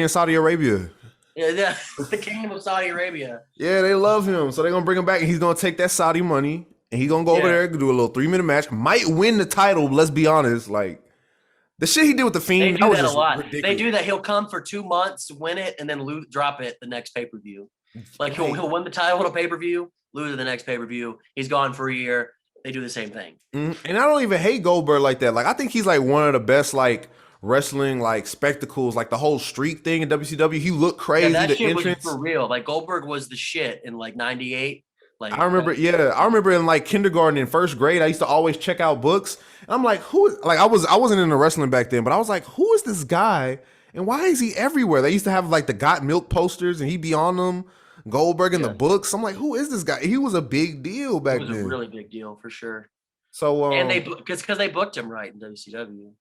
in Saudi Arabia. Yeah, the kingdom of Saudi Arabia. Yeah, they love him, so they're gonna bring him back, and he's gonna take that Saudi money, and he's gonna go over there and do a little 3-minute match. Might win the title. Let's be honest, like the shit he did with the Fiend. They do that a lot. Ridiculous. They do that. He'll come for 2 months, win it, and then drop it the next pay per view. Like he'll win the title on a pay per view, lose it the next pay per view. He's gone for a year. They do the same thing. And I don't even hate Goldberg like that. Like I think he's like one of the best wrestling spectacles, like the whole streak thing in WCW. He looked crazy. Yeah, that the shit entrance was for real. Like Goldberg was the shit in '98. I remember in kindergarten and first grade, I used to always check out books. And I'm like, I wasn't into wrestling back then, but I was like, who is this guy? And why is he everywhere? They used to have the Got Milk posters and he'd be on them. Goldberg in the Yeah. books. I'm like, who is this guy? He was a big deal It back was a then. really big deal for sure. So And because they booked him right in WCW.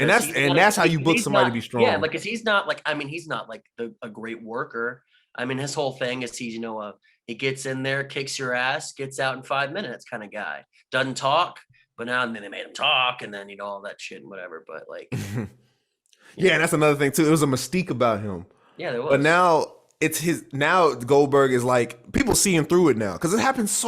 and Because that's how you book he's somebody to be not, yeah, strong. like, because he's not like, I mean, he's not like a great worker. I mean, his whole thing is he's, he gets in there, kicks your ass, gets out in 5 minutes kind of guy. Doesn't talk, but now and then they made him talk, and then, all that shit and whatever. But like, Yeah, and that's another thing too. It was a mystique about him. yeah, there But was. now now Goldberg is like people seeing through it now because it happens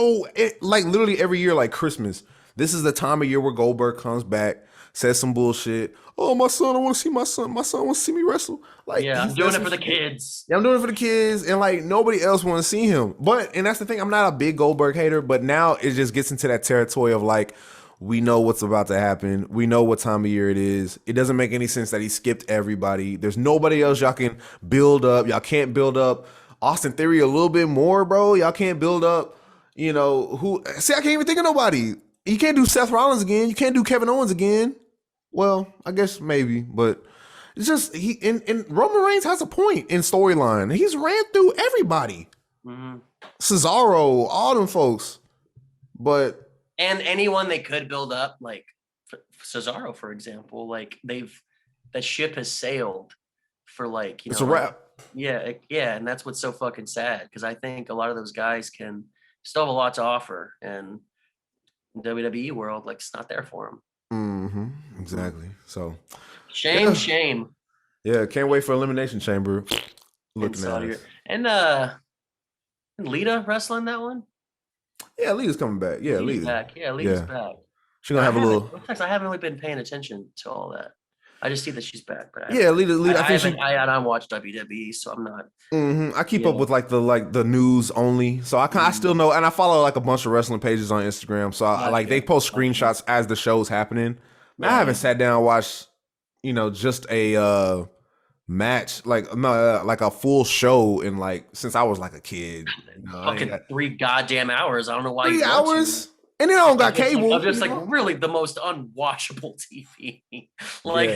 like literally every year, like Christmas. This is the time of year where Goldberg comes back, says some bullshit. Oh, my son, I want to see my son. My son wants to see me wrestle. Like Yeah, he I'm doing says it for some the shit. kids. Yeah, I'm doing it for the kids, and like nobody else want to see him. And that's the thing. I'm not a big Goldberg hater, but now it just gets into that territory of like, we know what's about to happen. We know what time of year it is. It doesn't make any sense that he skipped everybody. There's nobody else y'all can build up. Y'all can't build up Austin Theory a little bit more, bro. Y'all can't build up, who. See, I can't even think of nobody. You can't do Seth Rollins again. You can't do Kevin Owens again. Well, I guess maybe, but it's just and Roman Reigns has a point in storyline. He's ran through everybody. Mm-hmm. Cesaro, all them folks. But And anyone they could build up, like Cesaro, for example, like that ship has sailed for like, it's a wrap. Yeah, yeah, and that's what's so fucking sad because I think a lot of those guys can still have a lot to offer, and WWE world, like, it's not there for them. Mm-hmm. Exactly. So shame. Yeah, can't wait for Elimination Chamber. Looking at us. And Lita wrestling that one. Yeah, Lita's coming back. Yeah, Lita's back. Yeah, Lita's back. She's gonna have a little. I haven't really been paying attention to all that. I just see that she's back, but Lita. I don't watch WWE, so I'm not. Mm-hmm. I keep up with like the news only, so I still know, and I follow like a bunch of wrestling pages on Instagram. So I like they post screenshots as the show's happening. I haven't sat down and watched, just a match like a full show in like since I was like a kid. Fucking 3 goddamn hours. I don't know why. 3 hours. And then I don't got cable. I'm just like really the most unwatchable TV.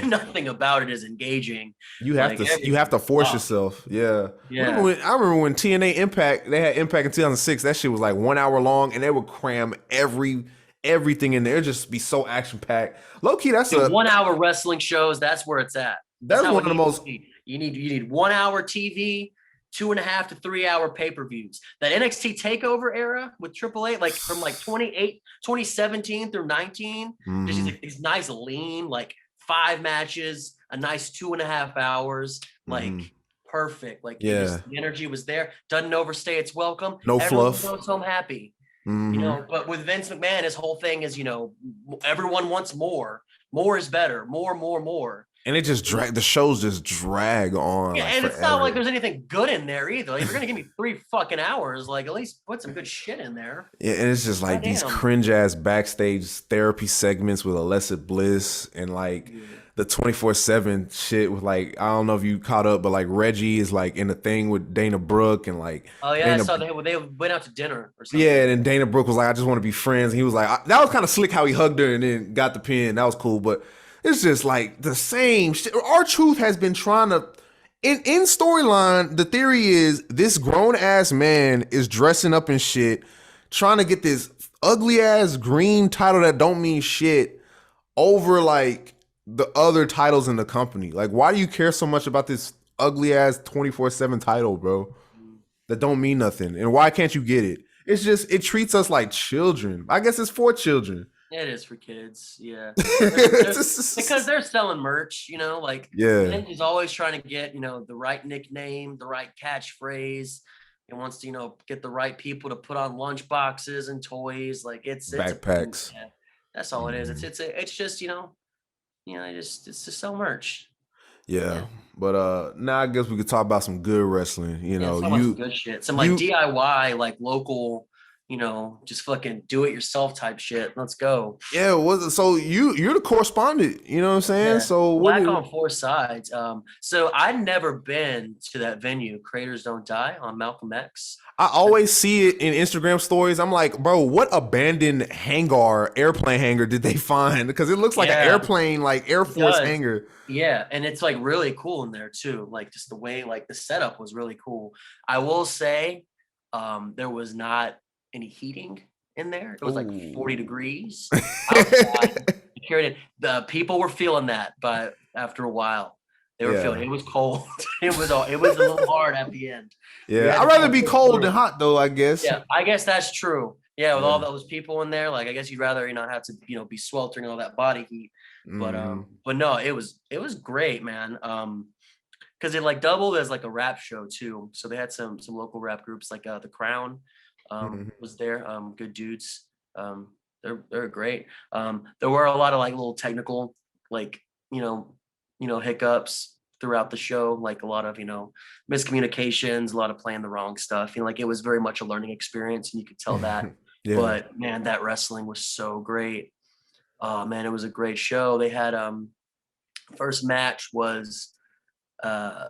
Nothing about it is engaging. You have to force yourself. Yeah. I remember when TNA Impact, they had Impact in 2006. That shit was like 1 hour long, and they would cram everything in there. It'd just be so action packed. Low key, that's 1 hour wrestling shows. That's where it's at. That's one of the most. You need 1 hour TV. 2.5 to 3 hour pay-per-views. That NXT takeover era with Triple H, like from like 2017 through 19, just these nice lean, like 5 matches, a nice 2.5 hours, like perfect. Like the energy was there. Doesn't overstay its welcome. No Everyone fluff. goes home happy. But with Vince McMahon, his whole thing is, everyone wants more. More is better. More. And it just the shows just drag on. Yeah, and it's not like there's anything good in there either. Like, if you're gonna give me 3 fucking hours, like at least put some good shit in there. Yeah, and it's just like these cringe ass backstage therapy segments with Alexa Bliss and like the 24/7 shit with like, I don't know if you caught up, but like Reggie is like in the thing with Dana Brooke and like. Oh yeah, I saw they went out to dinner or something. Yeah, and then Dana Brooke was like, I just want to be friends. And he was like, that was kind of slick how he hugged her and then got the pin. That was cool, but. It's just like the same shit. R-Truth has been trying to, in storyline, the theory is this grown ass man is dressing up in shit, trying to get this ugly ass green title that don't mean shit over like the other titles in the company. Like, why do you care so much about this ugly ass 24/7 title, bro? That don't mean nothing. And why can't you get it? It's just, it treats us like children. I guess it's for children. It is for kids, yeah. Because they're selling merch, like Vince is always trying to get, the right nickname, the right catchphrase. It wants to, get the right people to put on lunch boxes and toys. Like it's backpacks. That's all it is. It's just, it's to sell merch. Yeah. But now I guess we could talk about some good wrestling. Some good shit. Some like DIY, like local. Just fucking do it yourself type shit. Let's go. Yeah, so you're the correspondent, you know what I'm saying? Yeah. So Black on 4 sides. So I'd never been to that venue, Creators Don't Die on Malcolm X. I always see it in Instagram stories. I'm like, bro, what abandoned airplane hangar did they find? Because it looks like an airplane, like Air Force hangar. Yeah, and it's like really cool in there too. Like just the way like the setup was really cool. I will say There was not any heating in there. It was like 40 Ooh. degrees outside. The people were feeling that, but after a while, they were feeling Yeah. it was cold. It was a little hard at the end. We Yeah. had I'd to rather kind of be push cold through. than hot though, I guess. Yeah, I guess that's true. Yeah, with all Yeah. those people in there, like I guess you'd rather not have to, be sweltering all that body heat. Hmm. But no, it was great, man. Because it like doubled as like a rap show too. So they had some local rap groups like the Crown Hmm. was there. Good dudes. They're great. There were a lot of like little technical like you know hiccups throughout the show, like a lot of miscommunications, a lot of playing the wrong stuff. Like it was very much a learning experience, and you could tell that. Yeah. But man, that wrestling was so great. Oh man, it was a great show. They had first match was uh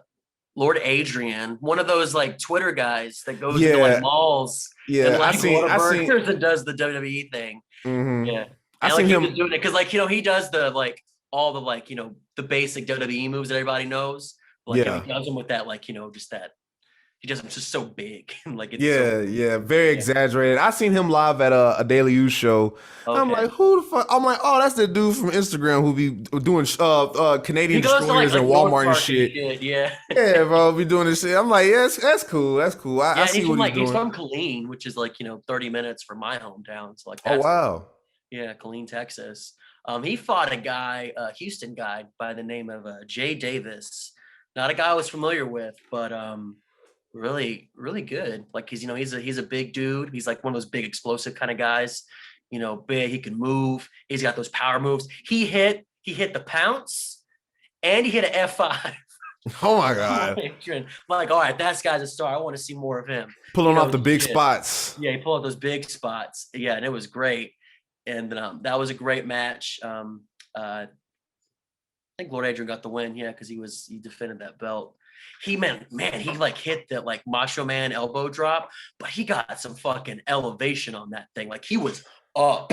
Lord Adrian, one of those like Twitter guys that goes into like Yeah. malls and Yeah. like Whataburgers and does the WWE thing. Hmm. Yeah. I And like seen he was him. doing it because like he does the like all the like the basic WWE moves that everybody knows. But, like he Yeah. does them with that like just that he does them just so big and like it's so Yeah, yeah, very yeah. exaggerated. I seen him live at a Daily U show. I'm Okay. like, who the fuck? I'm like, oh, that's the dude from Instagram who be doing He Canadian goes to destroyers and like North Walmart and Park and shit. shit. Yeah. Yeah, bro, be doing this shit. I'm like, yeah, that's cool. That's cool. I Yeah, and see what he's he's doing. from Killeen, which is like 30 minutes from my hometown. So like Oh that's wow. yeah, Killeen, Texas. He fought a guy, a Houston guy by the name of Jay Davis. Not a guy I was familiar with, but really, really good. Like he's a big dude. He's like one of those big explosive kind of guys. Big. He can move. He's got those power moves. He hit the pounce, and he hit an F5. Oh my god. I'm like, all right, that guy's a star. I want to see more of him. Pulling He off knows the his big shit. spots. Yeah, he pulled out those big spots. Yeah, and it was great. And that was a great match. I think Lord Adrian got the win. Yeah, because he defended that belt. He he like hit that like Macho Man elbow drop, but he got some fucking elevation on that thing. Like he was up.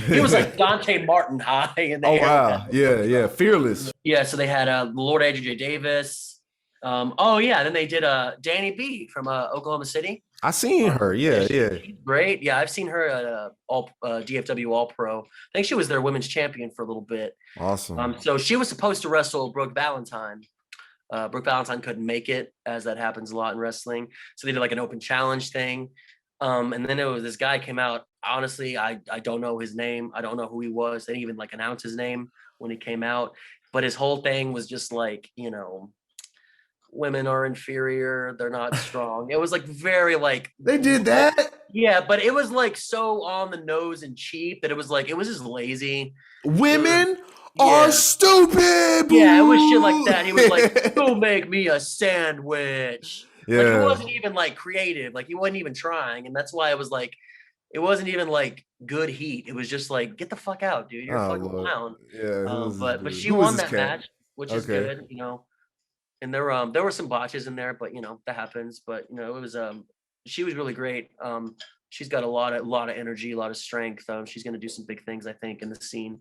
He was like Dante Martin high in the Oh air with that wow. elbow Yeah, yeah. drop. Fearless. Yeah, so they had Lord Adrian J. Davis. Oh yeah, then they did Danny B from Oklahoma City. I seen her. Yeah, Yeah, yeah. she's great. Yeah, I've seen her at all DFW All Pro. I think she was their women's champion for a little bit. Awesome. So she was supposed to wrestle Brooke Valentine. Brooke Valentine couldn't make it, as that happens a lot in wrestling. So they did like an open challenge thing. And then this guy came out. Honestly, I don't know his name. I don't know who he was. They didn't even like announce his name when he came out. But his whole thing was just like, women are inferior. They're not strong. It was like very like They did that? yeah, but it was like so on the nose and cheap that it was just lazy. Women are Yeah. stupid. Yeah, it was shit like Boo. that. He was like, "Go make me a sandwich." Like he Yeah. wasn't even like creative. Like he wasn't even trying, and that's why it was like, it wasn't even like good heat. It was just like, get the fuck out, dude. You're a Oh fucking Lord. clown. Yeah. Who was this But dude? she Who was won this that cat? match, which is Okay. good. And there were some botches in there, but that happens. But it was she was really great. She's got a lot of energy, a lot of strength. She's gonna do some big things, I think, in the scene.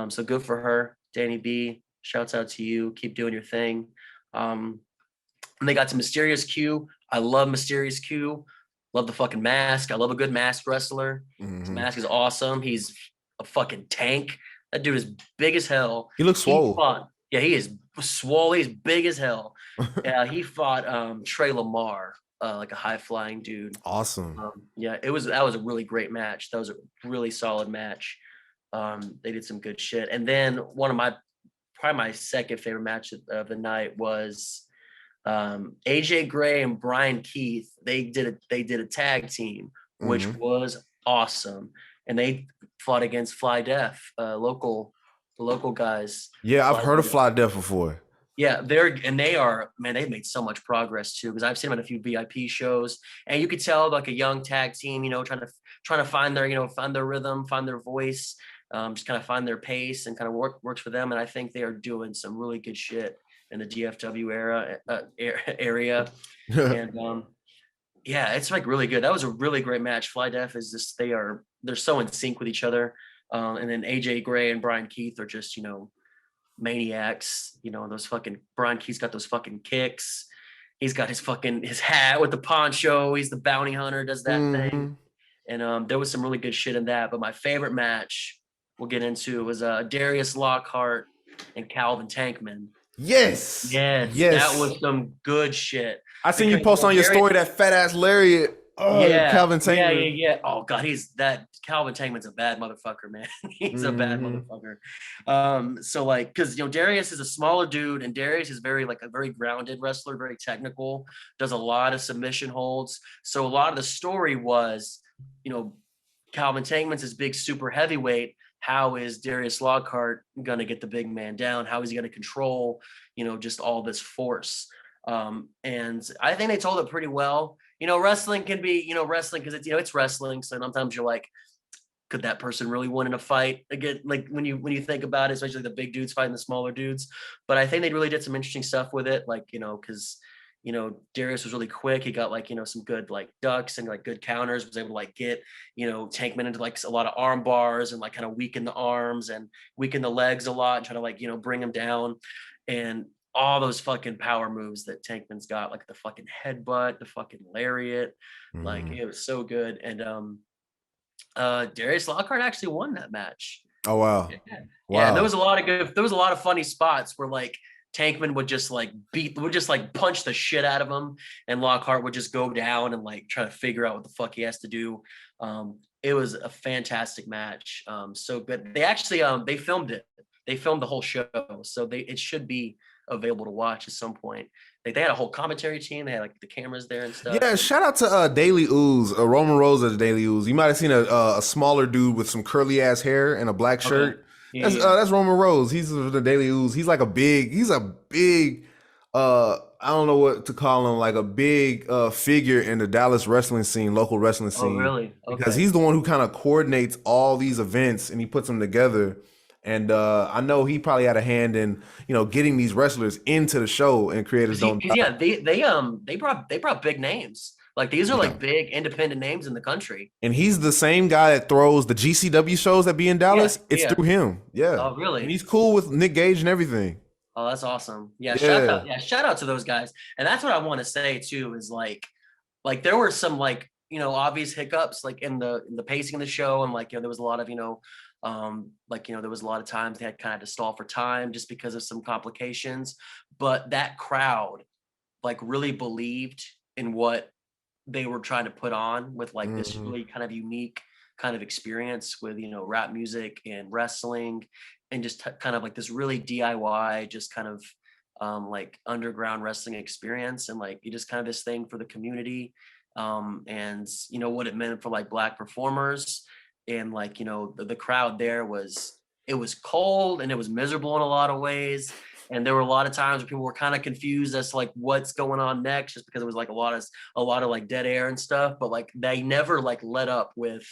So good for her, Danny B. Shouts out to you. Keep doing your thing. And they got to Mysterious Q. I love Mysterious Q. Love the fucking mask. I love a good mask wrestler. His Hmm. mask is awesome. He's a fucking tank. That dude is big as hell. He looks He swole. fought. Yeah, he is swole. He's big as hell. Yeah, he fought Trey Lamar, like a high flying dude. Awesome. Yeah, that was a really great match. That was a really solid match. They did some good shit. And then probably my second favorite match of the night was AJ Gray and Brian Keith. They did a tag team, which Hmm. was awesome. And they fought against Fly Def, the local guys. Yeah, I've Fly heard of Def. Fly Death before. Yeah, they've made so much progress too, because I've seen them at a few VIP shows, and you could tell like a young tag team, trying to find their rhythm, find their voice, just kind of find their pace, and kind of works for them. And I think they are doing some really good shit in the DFW area, and yeah, it's like really good. That was a really great match. Fly Def is just they're so in sync with each other, and then AJ Gray and Brian Keith are just maniacs. Those fucking Brian Keith's got those fucking kicks. He's got his hat with the poncho. He's the bounty hunter, does that thing. And there was some really good shit in that. But my favorite match we'll get into was Darius Lockhart and Calvin Tankman. Yes. Yes, that Yes. was some good shit. I seen you Because post on your Darius, story that fat ass lariat. Oh, yeah, Calvin yeah, yeah, Tankman. yeah. Oh god, Calvin Tankman's a bad motherfucker, man. He's a bad Mm-hmm. motherfucker. So like, because Darius is a smaller dude, and Darius is very like a very grounded wrestler, very technical, does a lot of submission holds. So a lot of the story was, Calvin Tankman's this big super heavyweight. How is Darius Lockhart gonna get the big man down? How is he gonna control, just all this force? And I think they told it pretty well. Wrestling can be, wrestling because it's wrestling. So sometimes you're like, could that person really win in a fight? Again, like when you think about it, especially the big dudes fighting the smaller dudes. But I think they really did some interesting stuff with it, like because Darius was really quick. He got like some good like ducks and like good counters. Was able to like get Tankman into like a lot of arm bars and like kind of weaken the arms and weaken the legs a lot and try to like bring him down. And all those fucking power moves that Tankman's got, like the fucking headbutt, the fucking lariat, like it was so good. And Darius Lockhart actually won that match. Oh wow. Yeah. Wow. Yeah, there was a lot of funny spots where like Tankman would just like punch the shit out of him, and Lockhart would just go down and like try to figure out what the fuck he has to do. It was a fantastic match. So good. They actually they filmed it. They filmed the whole show, so it should be available to watch at some point. They had a whole commentary team. They had like the cameras there and stuff. Yeah, shout out to Daily Ooze, Roman Rose of the Daily Ooze. You might have seen a smaller dude with some curly ass hair and a black shirt. Okay. Yeah. That's Roman Rose. He's the Daily Ooze. He's a big I don't know what to call him, like a big figure in the Dallas wrestling scene, local wrestling scene. Oh, really? Okay. Because he's the one who kind of coordinates all these events and he puts them together. And I know he probably had a hand in, getting these wrestlers into the show, and creators don't. Yeah, they brought big names. Like these are like big independent names in the country. And he's the same guy that throws the GCW shows that be in Dallas. It's through him. Yeah. Oh, really? And he's cool with Nick Gage and everything. Oh, that's awesome. Yeah, Yeah. shout out to those guys. And that's what I want to say too, is like there were some like, obvious hiccups like in the pacing of the show. And like, there was a lot of, there was a lot of times they had kind of to stall for time just because of some complications. But that crowd like really believed in what they were trying to put on with like this really kind of unique kind of experience with, rap music and wrestling and just kind of like this really DIY, just kind of like underground wrestling experience. And like, you just kind of this thing for the community. And what it meant for like Black performers. And like, the crowd there it was cold and it was miserable in a lot of ways. And there were a lot of times where people were kind of confused as to like what's going on next, just because it was like a lot of like dead air and stuff. But like they never like let up with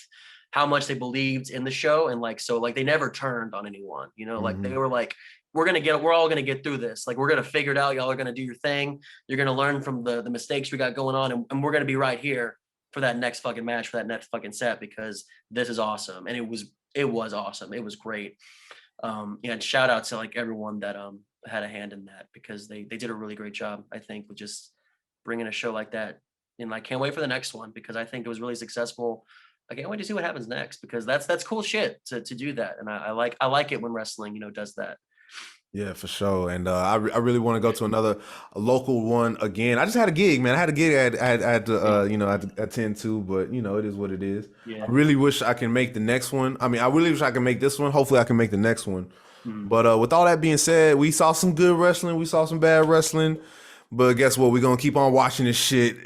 how much they believed in the show. And like, so like they never turned on anyone, like they were like, we're all gonna get through this. Like we're gonna figure it out. Y'all are gonna do your thing. You're gonna learn from the mistakes we got going on, and we're gonna be right here for that next fucking match, for that next fucking set, because this is awesome. And it was awesome. It was great. And shout out to like everyone that had a hand in that, because they did a really great job, I think, with just bringing a show like that. And I can't wait for the next one, because I think it was really successful. I can't wait to see what happens next, because that's cool shit to do that. And I like it when wrestling, does that. Yeah, for sure. And I really want to go to another local one again. I just had a gig, man. I had a gig I had to attend to, but it is what it is. Yeah. I really wish I can make the next one. I mean, I really wish I can make this one. Hopefully I can make the next one. But with all that being said, we saw some good wrestling. We saw some bad wrestling. But guess what? We're going to keep on watching this shit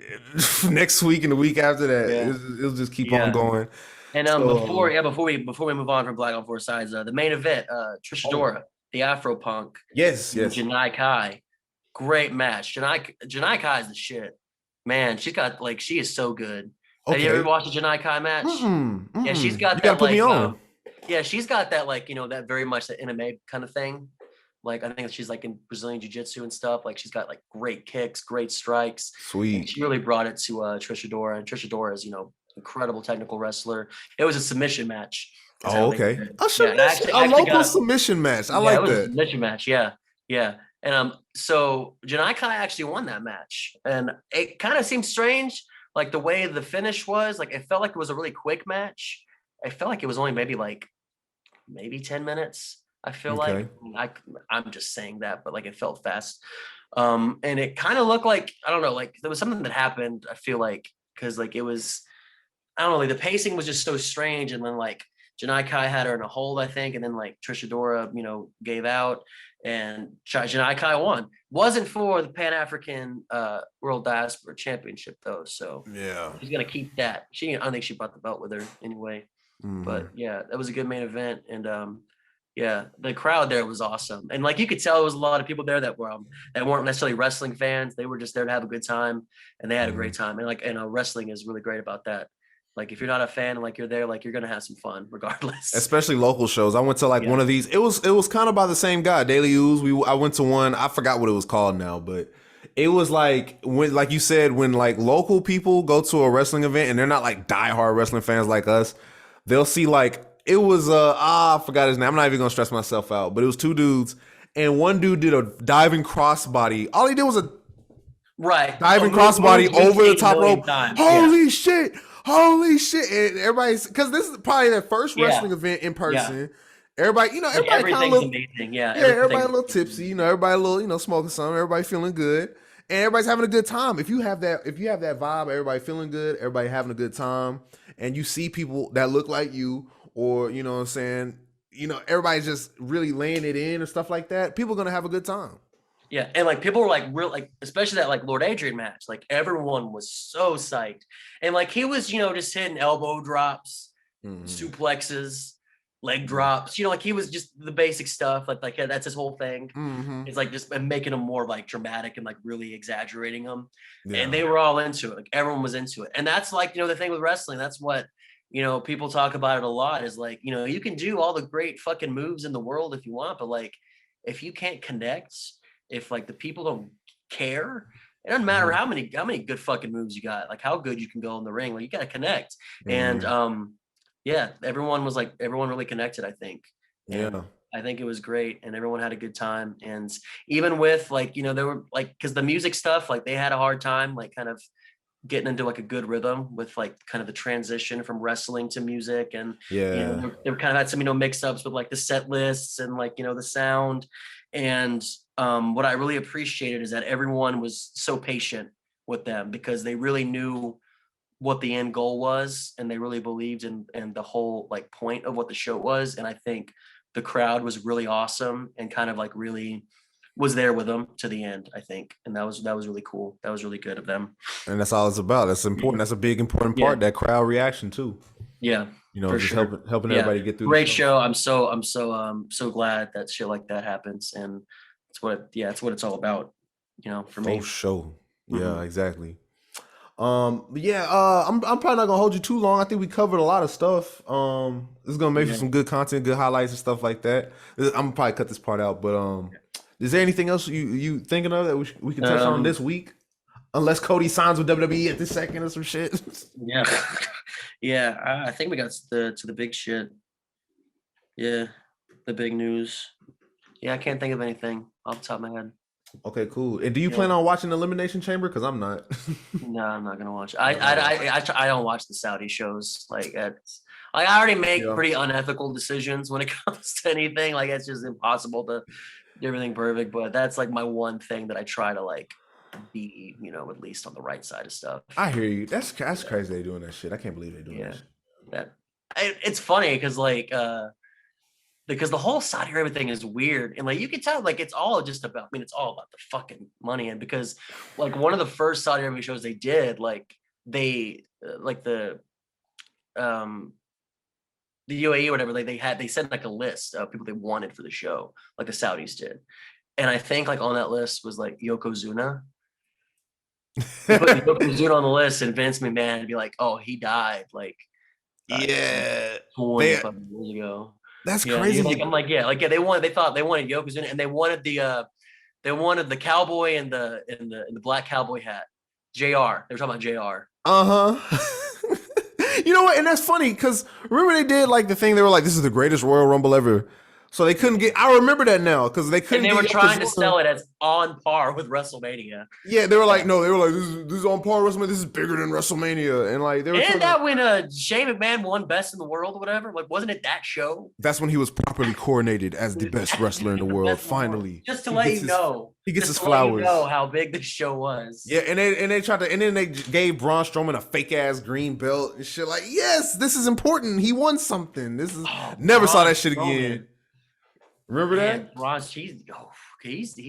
next week and the week after that. Yeah. It'll just keep on going. And before we move on from Black on Four Sides, the main event, Trish Adora, the Afro Punk. Yes. Janai Kai. Great match. Janai Kai is the shit. Man, she is so good. Okay. Have you ever watched a Janai Kai match? Yeah, she's got you gotta put me on. Yeah, she's got that that very much the MMA kind of thing. Like I think she's like in Brazilian Jiu-Jitsu and stuff. Like she's got like great kicks, great strikes. Sweet. And she really brought it to Trish Adora. And Trish Adora is, incredible technical wrestler. It was a submission match. Oh, okay. A local submission match. I like that. Submission match. Yeah. And so Janai Kai actually won that match, and it kind of seemed strange, like the way the finish was. Like it felt like it was a really quick match. I felt like it was only maybe 10 minutes. I feel like Okay. I'm just saying that, but like it felt fast. And it kind of looked like, I don't know, like there was something that happened. I feel like because like it was, I don't know, like the pacing was just so strange, and then like Janai Kai had her in a hold, I think, and then like Trisha Dora, gave out, and Janai Kai won. Wasn't for the Pan African World Diaspora Championship though, so Yeah. she's gonna keep that. I don't think she brought the belt with her anyway. But yeah, that was a good main event, and yeah, the crowd there was awesome, and like you could tell, there was a lot of people there that weren't necessarily wrestling fans. They were just there to have a good time, and they had a great time. And like, wrestling is really great about that. Like if you're not a fan and like you're there, like you're gonna have some fun regardless. Especially local shows. I went to like Yeah. one of these. It was kind of by the same guy, Daily Ooze. I went to one. I forgot what it was called now, but it was like when, like you said, when like local people go to a wrestling event and they're not like diehard wrestling fans like us, they'll see like it was I forgot his name. I'm not even gonna stress myself out, but it was two dudes, and one dude did a diving crossbody. All he did was a Right. diving crossbody over the top rope. Holy Shit. Holy shit. And everybody's, because this is probably their first wrestling event in person. Everybody, everybody kind of look amazing. Yeah. everybody a little tipsy, everybody a little, smoking something, everybody feeling good. And everybody's having a good time. If you have that vibe, everybody feeling good, everybody having a good time, and you see people that look like you, or you know what I'm saying, everybody's just really laying it in and stuff like that, people are gonna have a good time. Yeah, and like people were like real, like especially that like Lord Adrian match, like everyone was so psyched, and like he was just hitting elbow drops, suplexes, leg drops, like he was just the basic stuff, like that's his whole thing. It's like just making them more like dramatic and like really exaggerating them, and they were all into it. Like everyone was into it, and that's like the thing with wrestling. That's what people talk about it a lot. Is like you can do all the great fucking moves in the world if you want, but like if you can't connect. If like the people don't care, it doesn't matter how many good fucking moves you got, like how good you can go in the ring. Like you got to connect. And yeah, everyone really connected, I think. And I think it was great, and everyone had a good time. And even with like there were like, because the music stuff, like they had a hard time like kind of getting into like a good rhythm with like kind of the transition from wrestling to music. And they kind of had some mix ups with like the set lists and like the sound. And what I really appreciated is that everyone was so patient with them, because they really knew what the end goal was, and they really believed in the whole like point of what the show was. And I think the crowd was really awesome and kind of like really was there with them to the end, I think. And that was really cool. That was really good of them. And that's all it's about. That's important. That's a big important part, that crowd reaction too. Yeah. Just sure. helping everybody get through. Great show. I'm so glad that shit like that happens, and it's what it's all about, for me. Oh, show. Yeah, exactly. I'm probably not gonna hold you too long. I think we covered a lot of stuff. This is gonna make for some good content, good highlights and stuff like that. I'm gonna probably cut this part out, but is there anything else you thinking of that we can touch on this week? Unless Cody signs with WWE at this second or some shit. Yeah. I think we got to the big shit. Yeah, the big news. Yeah, I can't think of anything off the top of my head. Okay, cool. And do you plan on watching Elimination Chamber? Because I'm not. No, I'm not gonna watch. I don't watch the Saudi shows. Like I already make pretty unethical decisions when it comes to anything. Like it's just impossible to do everything perfect. But that's like my one thing that I try to like be, at least on the right side of stuff. I hear you. That's crazy they doing that shit. I can't believe they doing that shit. It's funny because like because the whole Saudi Arabia thing is weird, and like you can tell like it's all just about, it's all about the fucking money. And because like one of the first Saudi Arabia shows they did, like they like the UAE or whatever, like they sent like a list of people they wanted for the show, like the Saudis did. And I think like on that list was like Yokozuna. They put Yokozuna on the list, and Vince McMahon would be like, "Oh, he died like 20 years ago." That's crazy. I'm like, they thought they wanted Yokozuna, and they wanted the cowboy and the black cowboy hat. JR. They were talking about JR. You know what? And that's funny because remember they did like the thing, they were like, this is the greatest Royal Rumble ever. So they couldn't get. I remember that now because they couldn't. And they were get trying to Yokozuna. sell it as on par with WrestleMania. Yeah, they were like, no, they were like, this is on par with WrestleMania. This is bigger than WrestleMania, and like they were. And that when Shane McMahon won Best in the World or whatever, like wasn't it that show? That's when he was properly coronated as the best wrestler in the world. Finally, just to let you know, he gets his flowers. flowers. Know how big this show was. Yeah, and they tried to, and then they gave Braun Strowman a fake ass green belt and shit. Like, yes, this is important. He won something. This is never saw that shit again. Remember that? Braun, he's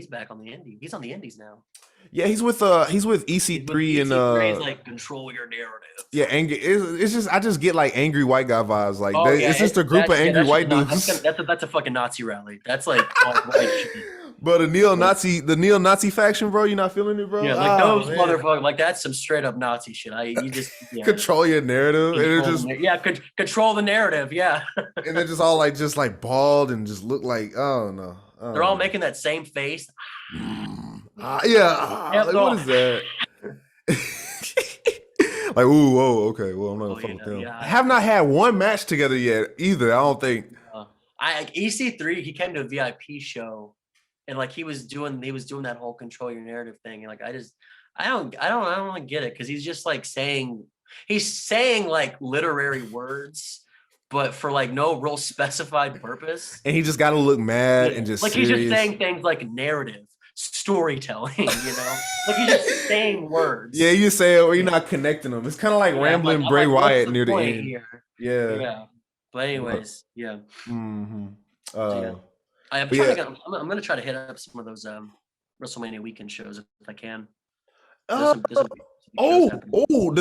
back on the indie. He's on the indies now. Yeah, he's with EC3 and EC3's like control your narrative. Yeah, angry. It's just I just get like angry white guy vibes. Like it's just a group of angry angry white dudes. That's a fucking Nazi rally. That's like all white shit. But the neo-Nazi faction, bro, you not feeling it, bro? Yeah, like those motherfuckers, like that's some straight up Nazi shit. You just control your narrative, control the narrative, yeah. And they're just all like bald and just look like, oh no, they're all making that same face. What is that? Like, ooh, whoa, okay, well, I'm not gonna fuck with them. I have not had one match together yet either. I don't think. EC3, he came to a VIP show. And like he was doing that whole control your narrative thing, and like I don't really get it because he's just like saying like literary words, but for like no real specified purpose. And he just got to look mad and just like serious. He's just saying things like narrative, storytelling, like he's just saying words. Yeah, you say it or you're not connecting them. It's kind of like rambling Bray Wyatt near the end. Here? Yeah. But anyways, yeah. Mm-hmm. I'm gonna try to hit up some of those WrestleMania weekend shows if I can. The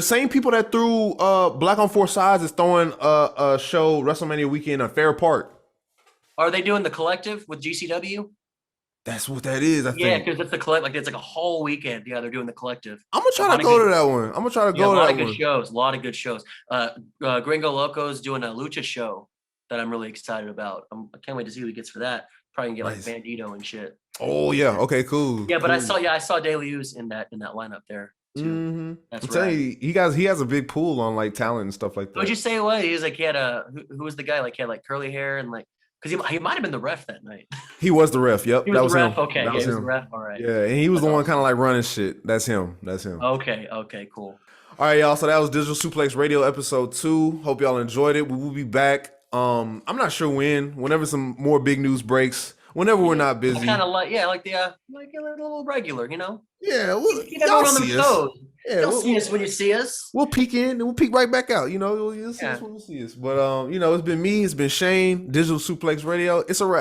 same people that threw Black on Four Sides is throwing a show WrestleMania weekend on Fair Park. Are they doing the collective with GCW? That's what that is. I think. Yeah, because it's the collect. Like it's like a whole weekend. Yeah, they're doing the collective. I'm gonna try to go to that one. I'm gonna try to go to that one. A lot of good shows. Gringo Loco's doing a lucha show that I'm really excited about. I can't wait to see who he gets for that. Probably can get like Bandito and shit. Oh yeah, okay, cool. Yeah, but cool. I saw De Leus in that lineup there too. Mm-hmm. That's I'm telling you, he has a big pool on like talent and stuff like that. Would you say what? He was like he had who was the guy? Like he had like curly hair and like because he might have been the ref that night. He was the ref. Yep, he was the ref. Him. Okay, he was the ref. All right. Yeah, and he was the one kind of like running shit. That's him. Okay, cool. All right, y'all. So that was Digital Suplex Radio episode 2. Hope y'all enjoyed it. We will be back. I'm not sure whenever some more big news breaks. Whenever we're not busy, kind of like a little regular, Yeah, keep everyone on the toes. Yeah, you'll see us when you see us. We'll peek in and we'll peek right back out. You'll see us when you see us. But it's been me, it's been Shane, Digital Suplex Radio. It's a wrap.